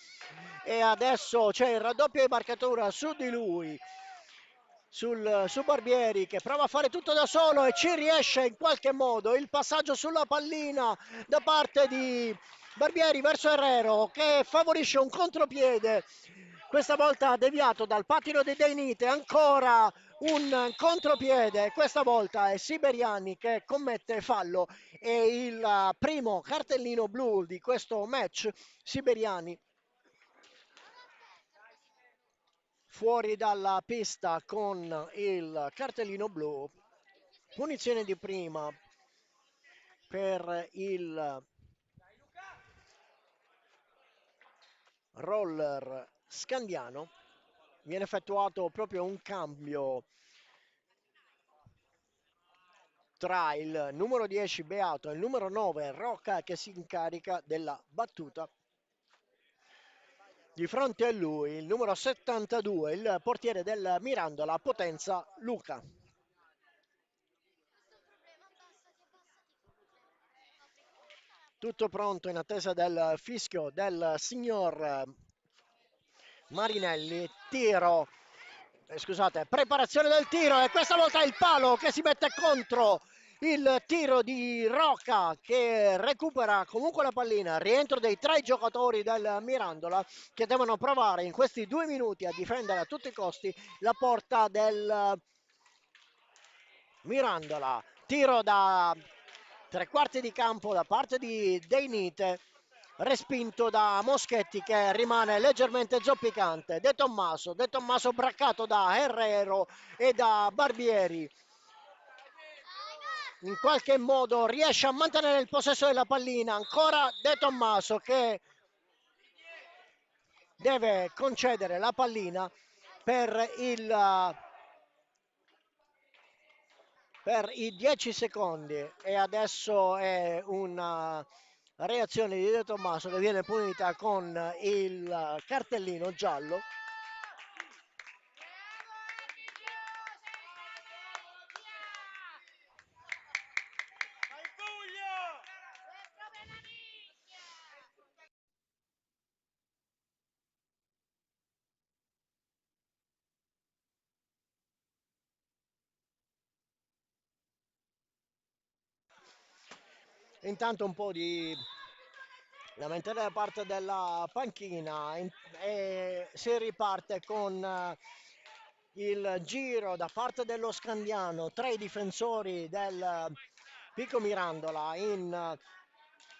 e adesso c'è il raddoppio di marcatura su di lui, su Barbieri che prova a fare tutto da solo e ci riesce in qualche modo. Il passaggio sulla pallina da parte di Barbieri verso Herrero che favorisce un contropiede, questa volta deviato dal pattino di Deinite, ancora un contropiede, questa volta è Siberiani che commette fallo e il primo cartellino blu di questo match. Siberiani fuori dalla pista con il cartellino blu, punizione di prima per il roller scandiano, viene effettuato proprio un cambio tra il numero 10 Beato e il numero 9 Rocca che si incarica della battuta. Di fronte a lui il numero 72, il portiere del Mirandola, Potenza Luca. Tutto pronto in attesa del fischio del signor Marinelli. Tiro, scusate, preparazione del tiro e questa volta il palo che si mette contro il tiro di Rocca che recupera comunque la pallina, rientro dei tre giocatori del Mirandola che devono provare in questi 2 minuti a difendere a tutti i costi la porta del Mirandola. Tiro da 3 quarti di campo da parte di Deinite, respinto da Moschetti che rimane leggermente zoppicante. De Tommaso braccato da Herrero e da Barbieri. In qualche modo riesce a mantenere il possesso della pallina, ancora De Tommaso che deve concedere la pallina per i 10 secondi e adesso è una reazione di De Tommaso che viene punita con il cartellino giallo. Intanto un po' di lamentele da parte della panchina e si riparte con il giro da parte dello Scandiano, 3 difensori del Pico Mirandola in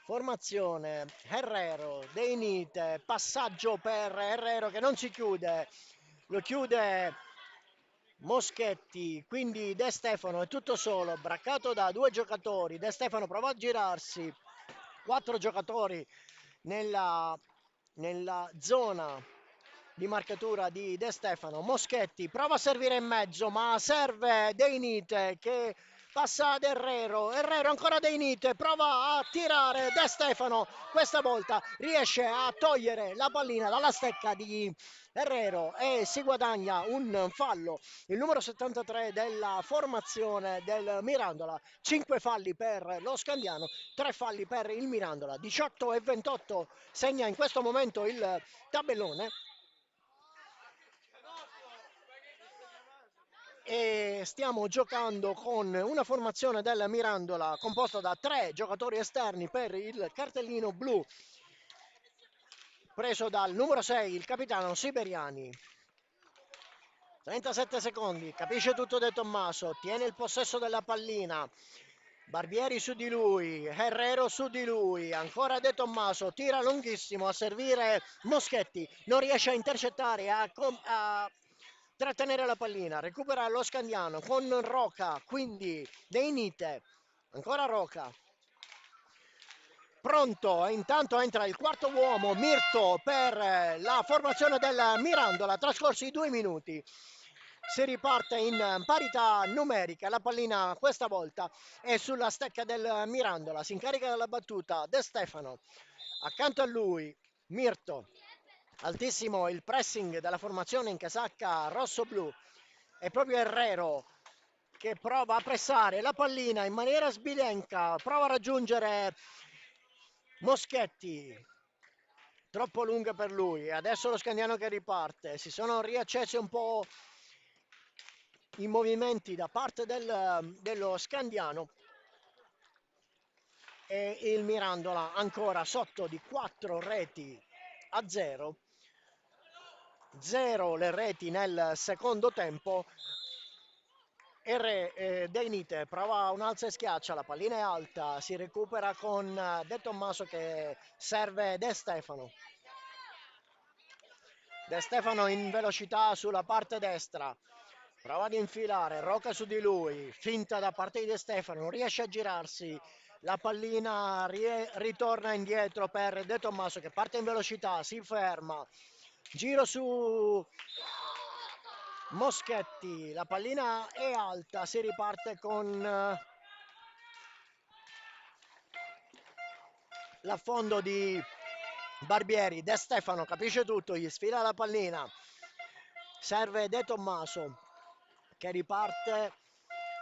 formazione. Herrero, Deinite, passaggio per Herrero che non si chiude, lo chiude Moschetti, quindi De Stefano è tutto solo, braccato da 2 giocatori. De Stefano prova a girarsi, 4 giocatori nella zona di marcatura di De Stefano. Moschetti prova a servire in mezzo, ma serve De Inite che passa ad Herrero. Herrero ancora De Inite, prova a tirare De Stefano, questa volta riesce a togliere la pallina dalla stecca di Herrero e si guadagna un fallo. Il numero 73 della formazione del Mirandola, 5 falli per lo Scandiano, 3 falli per il Mirandola, 18 e 28 segna in questo momento il tabellone. E stiamo giocando con una formazione del Mirandola composta da 3 giocatori esterni per il cartellino blu, preso dal numero 6, il capitano Siberiani. 37 secondi, capisce tutto De Tommaso, tiene il possesso della pallina. Barbieri su di lui, Herrero su di lui, ancora De Tommaso, tira lunghissimo a servire Moschetti, non riesce a intercettare, a trattenere la pallina, recupera lo Scandiano con Roca, quindi De Inite, ancora Roca. Pronto, intanto entra il quarto uomo, Mirto, per la formazione del Mirandola, trascorsi 2 minuti. Si riparte in parità numerica, la pallina questa volta è sulla stecca del Mirandola, si incarica della battuta De Stefano, accanto a lui Mirto, altissimo il pressing della formazione in casacca rosso-blu, è proprio Herrero che prova a pressare la pallina in maniera sbilenca, prova a raggiungere Moschetti, troppo lunga per lui, adesso lo Scandiano che riparte, si sono riaccesi un po' i movimenti da parte dello Scandiano e il Mirandola ancora sotto di 4-0, 0 le reti nel secondo tempo. De Inite prova un alza e schiaccia, la pallina è alta, si recupera con De Tommaso che serve De Stefano. De Stefano in velocità sulla parte destra, prova ad infilare, Roca su di lui, finta da parte di De Stefano, non riesce a girarsi, la pallina ritorna indietro per De Tommaso che parte in velocità, si ferma, giro su Moschetti, la pallina è alta, si riparte con l'affondo di Barbieri. De Stefano capisce tutto, gli sfila la pallina, serve De Tommaso che riparte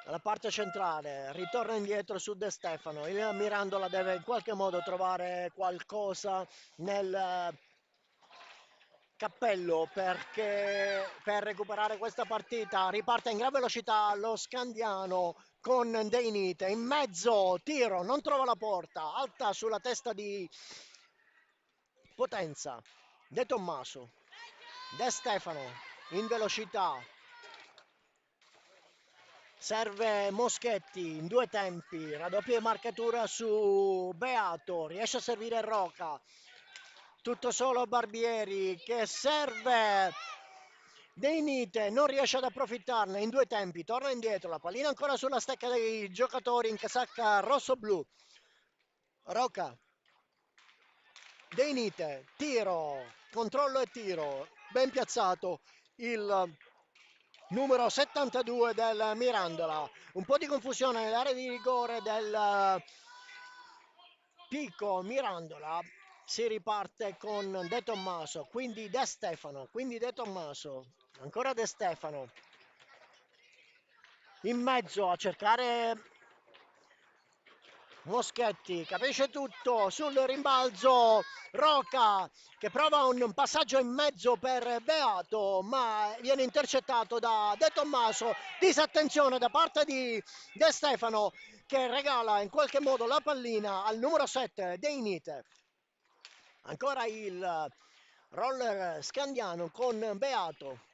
dalla parte centrale, ritorna indietro su De Stefano, il Mirandola deve in qualche modo trovare qualcosa nel cappello per recuperare questa partita. Riparte in gran velocità lo Scandiano con De Inite in mezzo, tiro, non trova la porta, alta sulla testa di Potenza, De Tommaso, De Stefano in velocità, serve Moschetti in 2 tempi, raddoppia marcatura su Beato, riesce a servire Roca, tutto solo Barbieri che serve De Inite, non riesce ad approfittarne in 2 tempi, torna indietro, la pallina ancora sulla stecca dei giocatori in casacca rosso-blu. Roca, De Inite, tiro, controllo e tiro, ben piazzato il numero 72 del Mirandola. Un po' di confusione nell'area di rigore del Pico Mirandola. Si riparte con De Tommaso, quindi De Stefano, quindi De Tommaso, ancora De Stefano in mezzo a cercare Moschetti, capisce tutto sul rimbalzo, Roca che prova un passaggio in mezzo per Beato ma viene intercettato da De Tommaso, disattenzione da parte di De Stefano che regala in qualche modo la pallina al numero 7 De Inite. Ancora il roller scandiano con Beato.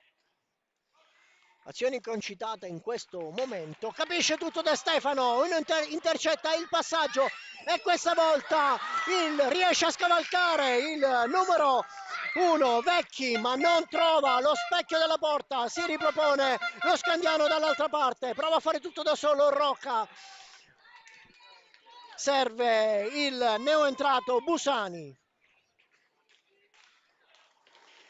Azioni concitate in questo momento, capisce tutto De Stefano, intercetta il passaggio e questa volta riesce a scavalcare il numero 1, Vecchi, ma non trova lo specchio della porta, si ripropone lo Scandiano dall'altra parte, prova a fare tutto da solo Rocca, serve il neoentrato Busani.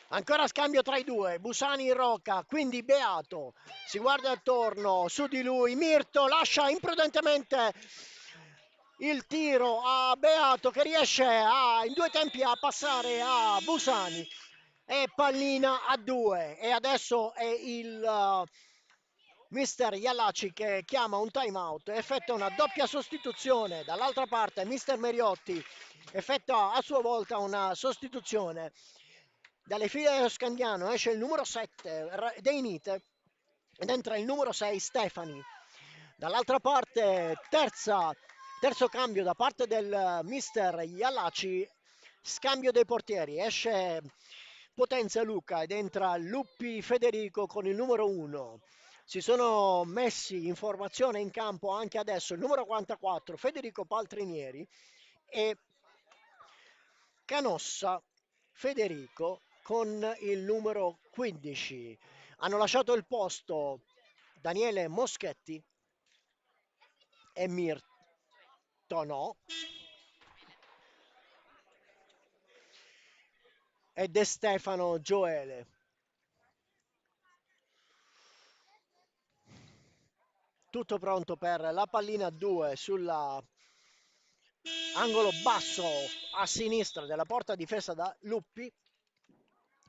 Ancora scambio tra i due, Busani e Rocca, quindi Beato, si guarda attorno, su di lui, Mirto lascia imprudentemente il tiro a Beato che riesce in due tempi a passare a Busani e pallina a 2 e adesso è il mister Ialaci che chiama un time out, effettua una doppia sostituzione, dall'altra parte mister Meriotti effettua a sua volta una sostituzione. Dalle file dello Scandiano esce il numero 7 Deinite ed entra il numero 6 Stefani. Dall'altra parte terzo cambio da parte del mister Ialaci, scambio dei portieri, esce Potenza Luca ed entra Luppi Federico con il numero 1. Si sono messi in formazione in campo anche adesso il numero 44 Federico Paltrinieri e Canossa Federico con il numero 15. Hanno lasciato il posto Daniele Moschetti e Mirto no. E De Stefano Gioele. Tutto pronto per la pallina 2 sulla angolo basso a sinistra della porta difesa da Luppi.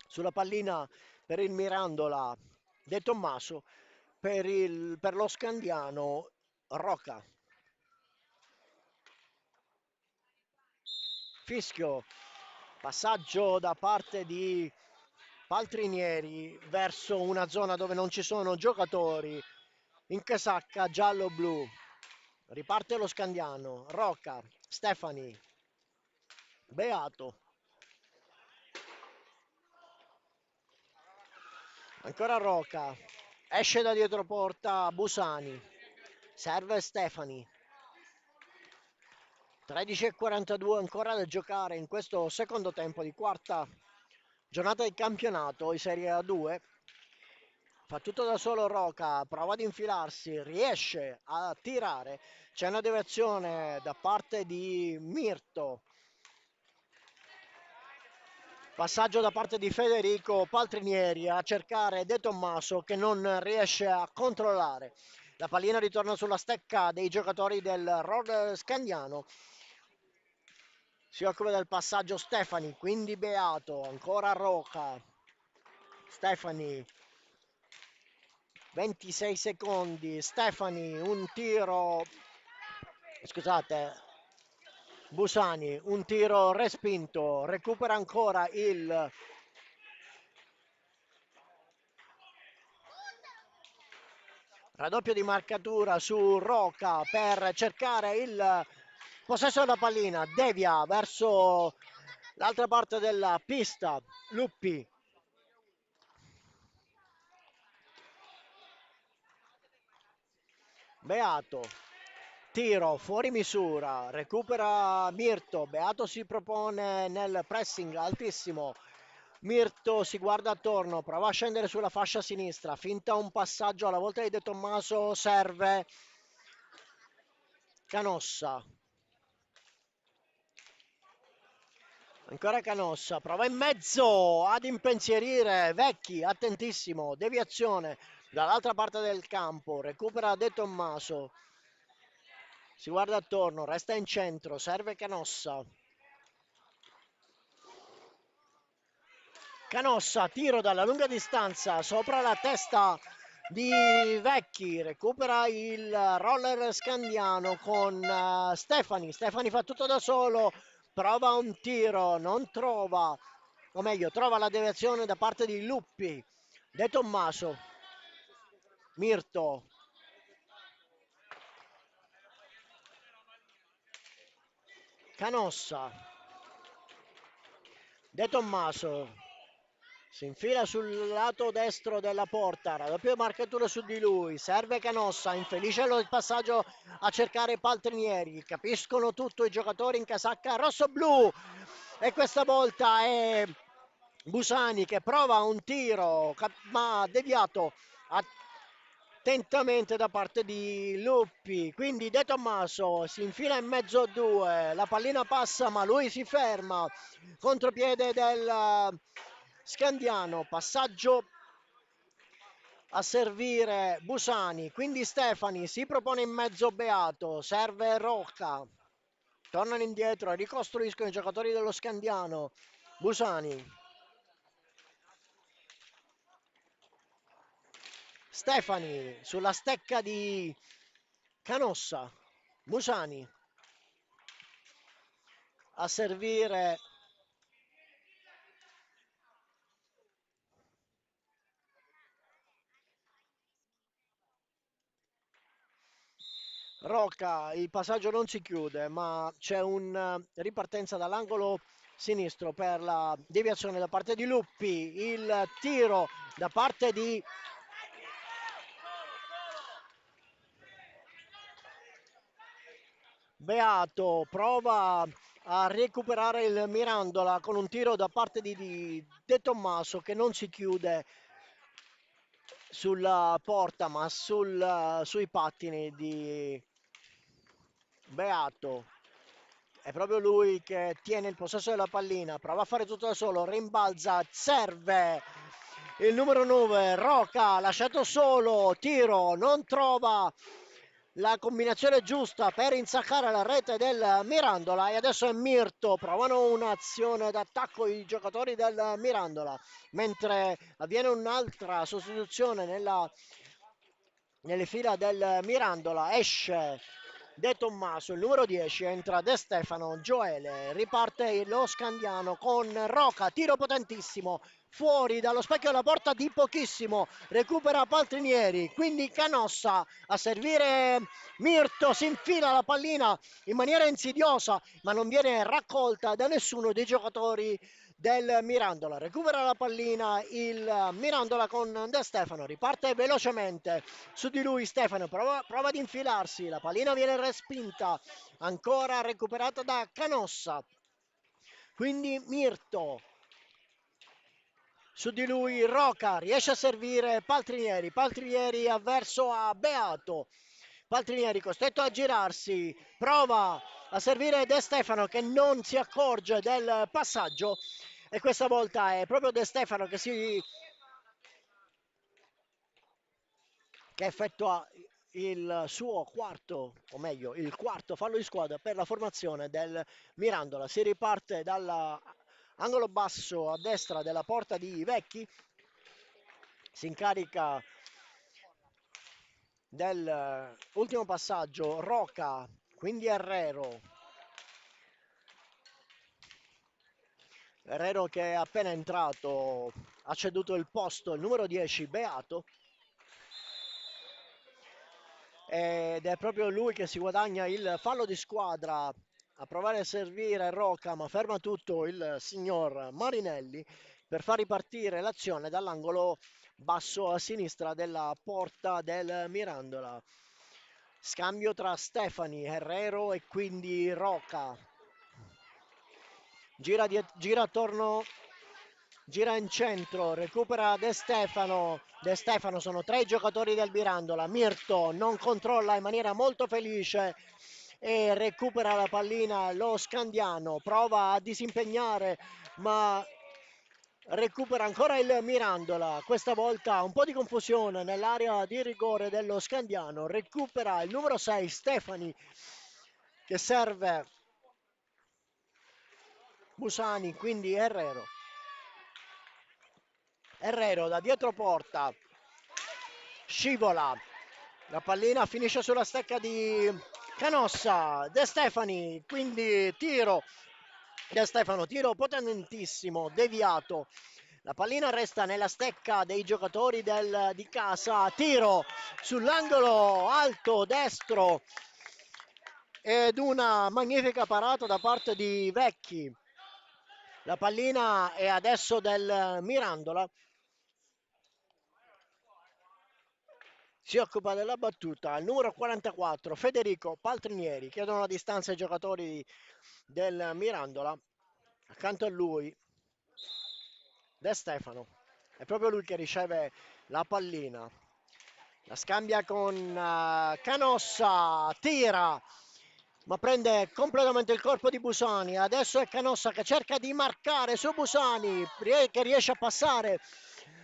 Sulla pallina per il Mirandola De Tommaso, per lo Scandiano Rocca. Fischio, passaggio da parte di Paltrinieri verso una zona dove non ci sono giocatori in casacca giallo-blu. Riparte lo Scandiano, Rocca, Stefani, Beato. Ancora Rocca, esce da dietro porta Busani, serve Stefani. 13:42 ancora da giocare in questo secondo tempo di quarta giornata di campionato in Serie A2. Fa tutto da solo Rocca, prova ad infilarsi, riesce a tirare. C'è una deviazione da parte di Mirto. Passaggio da parte di Federico Paltrinieri a cercare De Tommaso che non riesce a controllare. La pallina ritorna sulla stecca dei giocatori del Rod Scandiano. Si occupa del passaggio Stefani, quindi Beato, ancora Rocca. Stefani, 26 secondi, Stefani, un tiro, scusate, Busani, un tiro respinto, recupera ancora il raddoppio di marcatura su Rocca per cercare il possesso della pallina, devia verso l'altra parte della pista, Luppi. Beato, tiro fuori misura, recupera Mirto, Beato si propone nel pressing altissimo, Mirto si guarda attorno, prova a scendere sulla fascia sinistra, finta un passaggio alla volta di De Tommaso, serve Canossa. Ancora Canossa, prova in mezzo ad impensierire Vecchi, attentissimo, deviazione dall'altra parte del campo, recupera De Tommaso. Si guarda attorno, resta in centro, serve Canossa. Canossa, tiro dalla lunga distanza, sopra la testa di Vecchi, recupera il roller Scandiano con Stefani. Stefani fa tutto da solo, prova un tiro, non trova, o meglio, trova la deviazione da parte di Luppi. De Tommaso, Mirto. Canossa, De Tommaso si infila sul lato destro della porta, raddoppio marcatura su di lui, serve Canossa, infelice il passaggio a cercare Paltrinieri, capiscono tutto i giocatori in casacca rosso-blu e questa volta è Busani che prova un tiro ma deviato attentamente da parte di Luppi, quindi De Tommaso si infila in mezzo a due, la pallina passa ma lui si ferma, contropiede del Scandiano, passaggio a servire Busani, quindi Stefani si propone in mezzo Beato, serve Rocca, tornano indietro, ricostruiscono i giocatori dello Scandiano, Busani, Stefani sulla stecca di Canossa, Busani a servire Rocca, il passaggio non si chiude, ma c'è una ripartenza dall'angolo sinistro per la deviazione da parte di Luppi, il tiro da parte di Beato, prova a recuperare il Mirandola con un tiro da parte di De Tommaso che non si chiude sulla porta ma sui pattini di Beato. È proprio lui che tiene il possesso della pallina, prova a fare tutto da solo, rimbalza, serve il numero 9, Roca, lasciato solo, tiro, non trova la combinazione giusta per insaccare la rete del Mirandola e adesso è Mirto, provano un'azione d'attacco i giocatori del Mirandola, mentre avviene un'altra sostituzione nelle fila del Mirandola, esce De Tommaso, il numero 10, entra De Stefano, Gioele, riparte lo Scandiano con Roca, tiro potentissimo, fuori dallo specchio della porta di pochissimo, recupera Paltrinieri, quindi Canossa a servire Mirto, si infila la pallina in maniera insidiosa, ma non viene raccolta da nessuno dei giocatori del Mirandola. Recupera la pallina il Mirandola con De Stefano, riparte velocemente su di lui Stefano, prova ad infilarsi, la pallina viene respinta, ancora recuperata da Canossa. Quindi Mirto su di lui Roca riesce a servire Paltrinieri, Paltrinieri avverso a Beato, Paltrinieri costretto a girarsi, prova a servire De Stefano che non si accorge del passaggio e questa volta è proprio De Stefano che effettua il suo quarto, o meglio, il quarto fallo di squadra per la formazione del Mirandola. Si riparte dall'angolo basso a destra della porta di Vecchi, si incarica dell'ultimo passaggio Roca, quindi Herrero che è appena entrato ha ceduto il posto, il numero 10 Beato, ed è proprio lui che si guadagna il fallo di squadra a provare a servire Roca, ma ferma tutto il signor Marinelli per far ripartire l'azione dall'angolo basso a sinistra della porta del Mirandola. Scambio tra Stefani, Herrero e quindi Roca. Gira attorno, gira in centro, recupera De Stefano. De Stefano sono tre i giocatori del Mirandola. Mirto non controlla in maniera molto felice e recupera la pallina lo Scandiano. Prova a disimpegnare, ma recupera ancora il Mirandola. Questa volta un po' di confusione nell'area di rigore dello Scandiano. Recupera il numero 6 Stefani che serve Busani, quindi Herrero. Herrero da dietro porta, scivola, la pallina finisce sulla stecca di Canossa, De Stefani, quindi tiro, De Stefano, tiro potentissimo, deviato, la pallina resta nella stecca dei giocatori di casa, tiro sull'angolo alto destro ed una magnifica parata da parte di Vecchi. La pallina è adesso del Mirandola. Si occupa della battuta il numero 44 Federico Paltrinieri, chiedono la distanza ai giocatori del Mirandola, accanto a lui De Stefano. È proprio lui che riceve la pallina. La scambia con Canossa, tira, ma prende completamente il corpo di Busani. Adesso è Canossa che cerca di marcare su Busani, che riesce a passare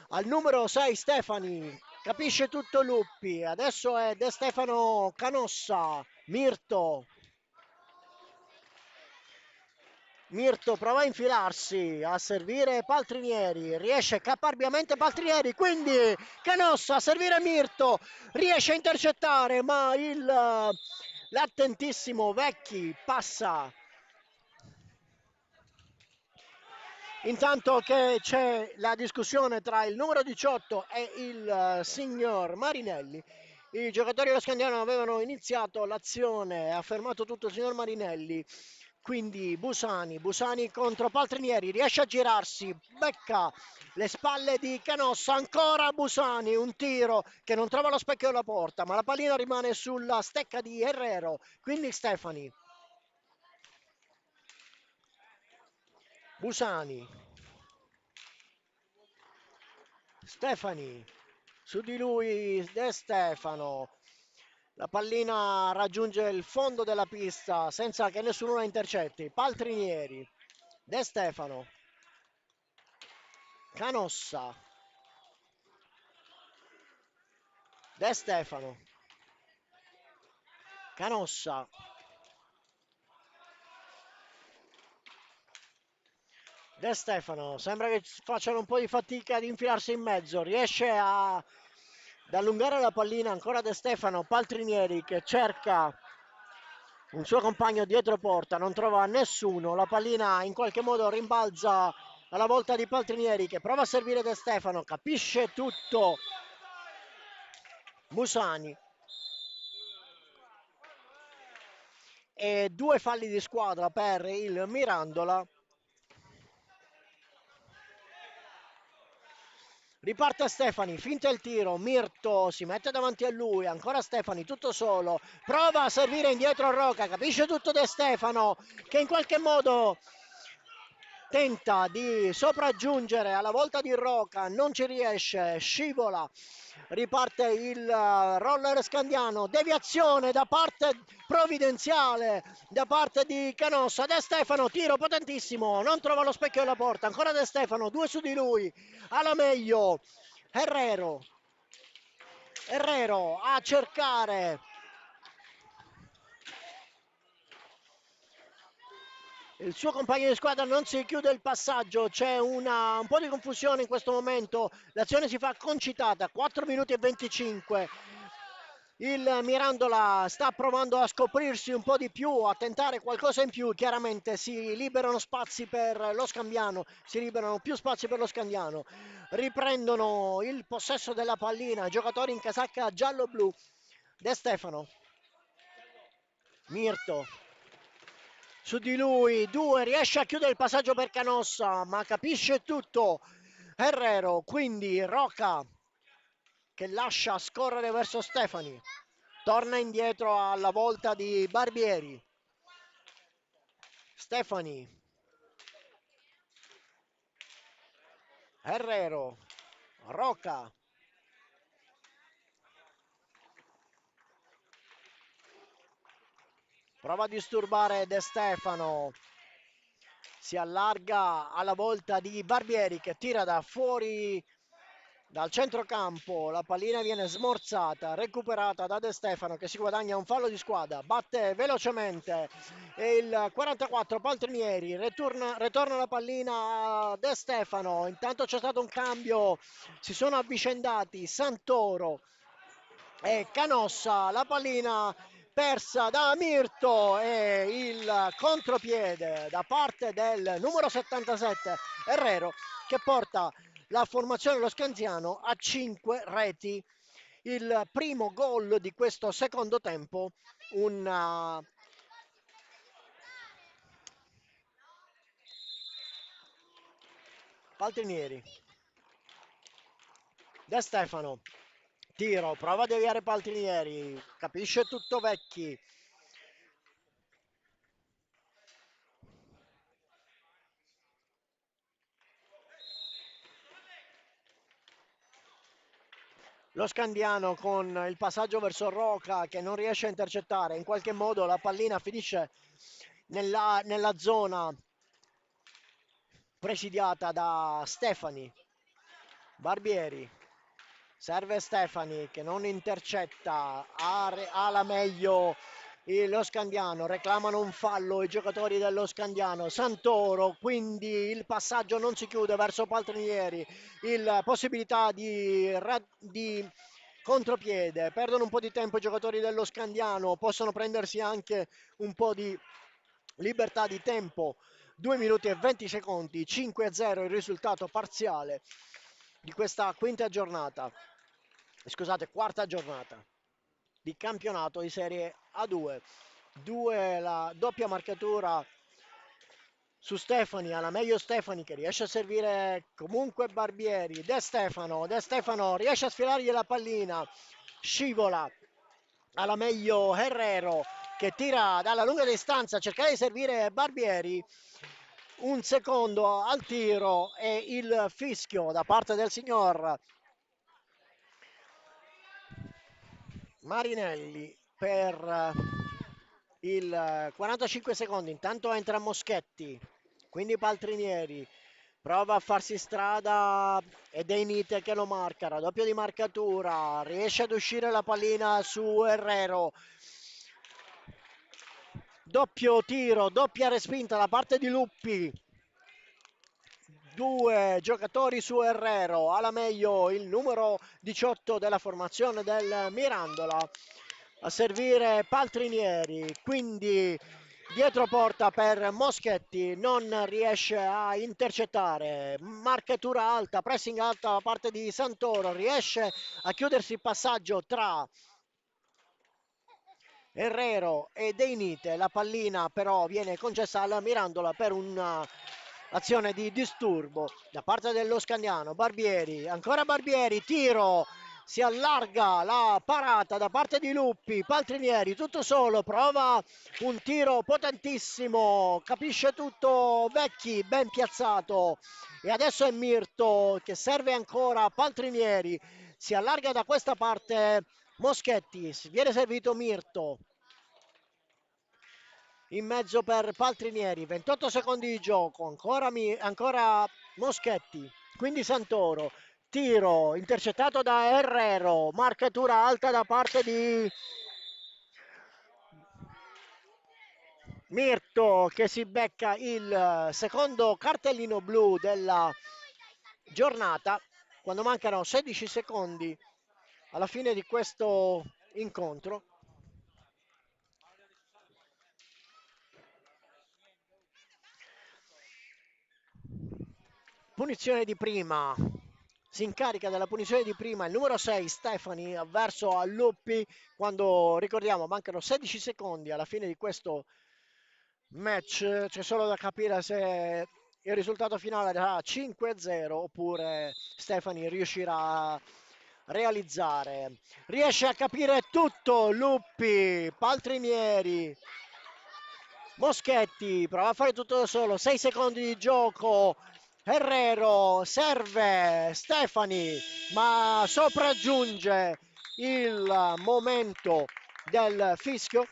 al numero 6 Stefani. Capisce tutto Luppi. Adesso è De Stefano Canossa. Mirto prova a infilarsi, a servire Paltrinieri, riesce caparbiamente Paltrinieri, quindi Canossa a servire Mirto, riesce a intercettare, ma l'attentissimo Vecchi passa. Intanto che c'è la discussione tra il numero 18 e il signor Marinelli, i giocatori dello Scandiano avevano iniziato l'azione, ha fermato tutto il signor Marinelli, quindi Busani contro Paltrinieri, riesce a girarsi, becca le spalle di Canossa, ancora Busani, un tiro che non trova lo specchio della porta, ma la pallina rimane sulla stecca di Herrero, quindi Stefani. Busani. Stefani, su di lui De Stefano, la pallina raggiunge il fondo della pista senza che nessuno la intercetti, Paltrinieri, De Stefano, Canossa, De Stefano, Canossa, De Stefano, sembra che facciano un po' di fatica ad infilarsi in mezzo, riesce ad allungare la pallina ancora De Stefano, Paltrinieri che cerca un suo compagno dietro porta, non trova nessuno, la pallina in qualche modo rimbalza alla volta di Paltrinieri che prova a servire De Stefano, capisce tutto Musani e due falli di squadra per il Mirandola. Riparte Stefani, finta il tiro, Mirto si mette davanti a lui, ancora Stefani tutto solo, prova a servire indietro a Roca, capisce tutto De Stefano che in qualche modo tenta di sopraggiungere alla volta di Roca, non ci riesce, scivola, riparte il roller scandiano, deviazione da parte provvidenziale da parte di Canossa, De Stefano, tiro potentissimo, non trova lo specchio della porta, ancora De Stefano, due su di lui, alla meglio, Herrero a cercare il suo compagno di squadra, non si chiude il passaggio, c'è un po' di confusione in questo momento, l'azione si fa concitata, 4 minuti e 25. Il Mirandola sta provando a scoprirsi un po' di più, a tentare qualcosa in più, chiaramente si liberano spazi per lo Scambiano, si liberano più spazi per lo Scambiano, riprendono il possesso della pallina, giocatori in casacca giallo-blu, De Stefano, Mirto, su di lui, due, riesce a chiudere il passaggio per Canossa, ma capisce tutto Herrero, quindi Roca che lascia scorrere verso Stefani, torna indietro alla volta di Barbieri, Stefani, Herrero, Roca, prova a disturbare De Stefano, si allarga alla volta di Barbieri che tira da fuori dal centrocampo, la pallina viene smorzata, recuperata da De Stefano che si guadagna un fallo di squadra, batte velocemente e il 44 Paltrinieri, ritorna la pallina a De Stefano, intanto c'è stato un cambio, si sono avvicendati Santoro e Canossa, la pallina persa da Mirto e il contropiede da parte del numero 77 Herrero che porta la formazione dello Scanziano a 5 reti. Il primo gol di questo secondo tempo, un Paltrinieri, De Stefano, tiro, prova a deviare Paltrinieri, capisce tutto Vecchi, Lo Scandiano con il passaggio verso Roca che non riesce a intercettare, in qualche modo la pallina finisce nella zona presidiata da Stefani. Barbieri, serve Stefani che non intercetta, ha la meglio lo Scandiano, reclamano un fallo i giocatori dello Scandiano. Santoro, quindi il passaggio non si chiude verso Paltrinieri, la possibilità di contropiede, perdono un po' di tempo i giocatori dello Scandiano, possono prendersi anche un po' di libertà di tempo. 2 minuti e 20 secondi, 5-0 il risultato parziale di questa quinta giornata, scusate, quarta giornata di campionato di Serie A2. La doppia marcatura su Stefani, alla meglio Stefani che riesce a servire comunque Barbieri. De Stefano riesce a sfilargli la pallina, scivola alla meglio Herrero che tira dalla lunga distanza, cercare di servire Barbieri. Un secondo al tiro e il fischio da parte del signor Marinelli per il 45 secondi. Intanto entra Moschetti, quindi Paltrinieri prova a farsi strada ed è Inite che lo marca, raddoppio di marcatura, riesce ad uscire la pallina su Herrero. Doppio tiro, doppia respinta da parte di Luppi. Due giocatori su Herrero, alla meglio il numero 18 della formazione del Mirandola, a servire Paltrinieri, quindi dietro porta per Moschetti, non riesce a intercettare, marcatura alta, pressing alta da parte di Santoro, riesce a chiudersi il passaggio tra Herrero e Deinite, la pallina però viene concessa alla Mirandola per un'azione di disturbo da parte dello Scandiano. Barbieri, ancora Barbieri, tiro, si allarga la parata da parte di Luppi, Paltrinieri tutto solo, prova un tiro potentissimo, capisce tutto Vecchi, ben piazzato e adesso è Mirto che serve ancora Paltrinieri, si allarga da questa parte Moschetti, viene servito Mirto in mezzo per Paltrinieri, 28 secondi di gioco, ancora Moschetti, quindi Santoro, tiro intercettato da Herrero, marcatura alta da parte di Mirto che si becca il secondo cartellino blu della giornata quando mancano 16 secondi alla fine di questo incontro. Punizione di prima, si incarica della punizione di prima il numero 6 Stefani verso a Luppi quando ricordiamo mancano 16 secondi alla fine di questo match, c'è solo da capire se il risultato finale sarà 5-0 oppure Stefani riuscirà a realizzare. Riesce a capire tutto Luppi, Paltrinieri, Moschetti prova a fare tutto da solo, 6 secondi di gioco, Herrero serve Stefani ma sopraggiunge il momento del fischio.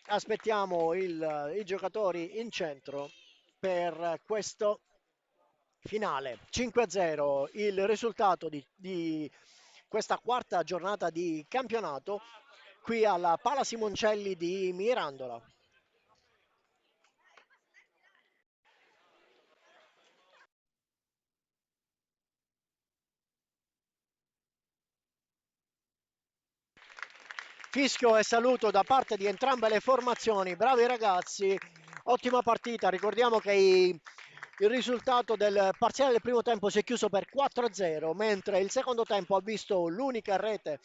Aspettiamo i giocatori in centro per questo finale. 5-0 il risultato di questa quarta giornata di campionato qui alla Pala Simoncelli di Mirandola. Fischio e saluto da parte di entrambe le formazioni, bravi ragazzi, ottima partita, ricordiamo che il risultato del parziale del primo tempo si è chiuso per 4-0, mentre il secondo tempo ha visto l'unica rete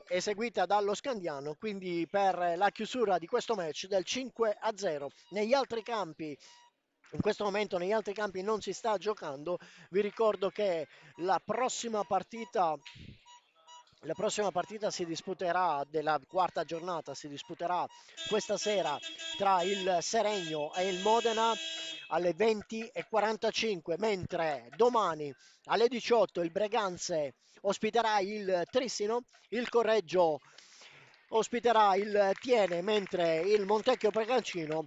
eseguita dallo Scandiano, quindi per la chiusura di questo match del 5-0. Negli altri campi in questo momento negli altri campi non si sta giocando, vi ricordo che la prossima partita La prossima partita si disputerà, della quarta giornata, si disputerà questa sera tra il Seregno e il Modena alle 20:45, mentre domani alle 18 il Breganze ospiterà il Trissino, il Correggio ospiterà il Tiene, mentre il Montecchio Pregancino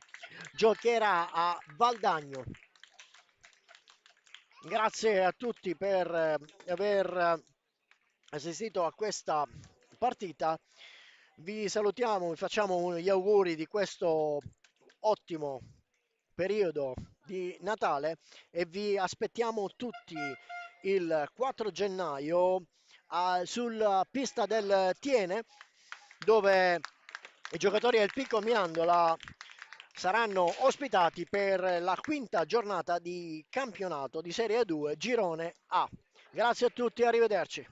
giocherà a Valdagno. Grazie a tutti per aver assistito a questa partita. Vi salutiamo, vi facciamo gli auguri di questo ottimo periodo di Natale e vi aspettiamo tutti il 4 gennaio sulla pista del Tiene, dove i giocatori del Picco Mirandola saranno ospitati per la quinta giornata di campionato di Serie 2 Girone A. Grazie a tutti, arrivederci.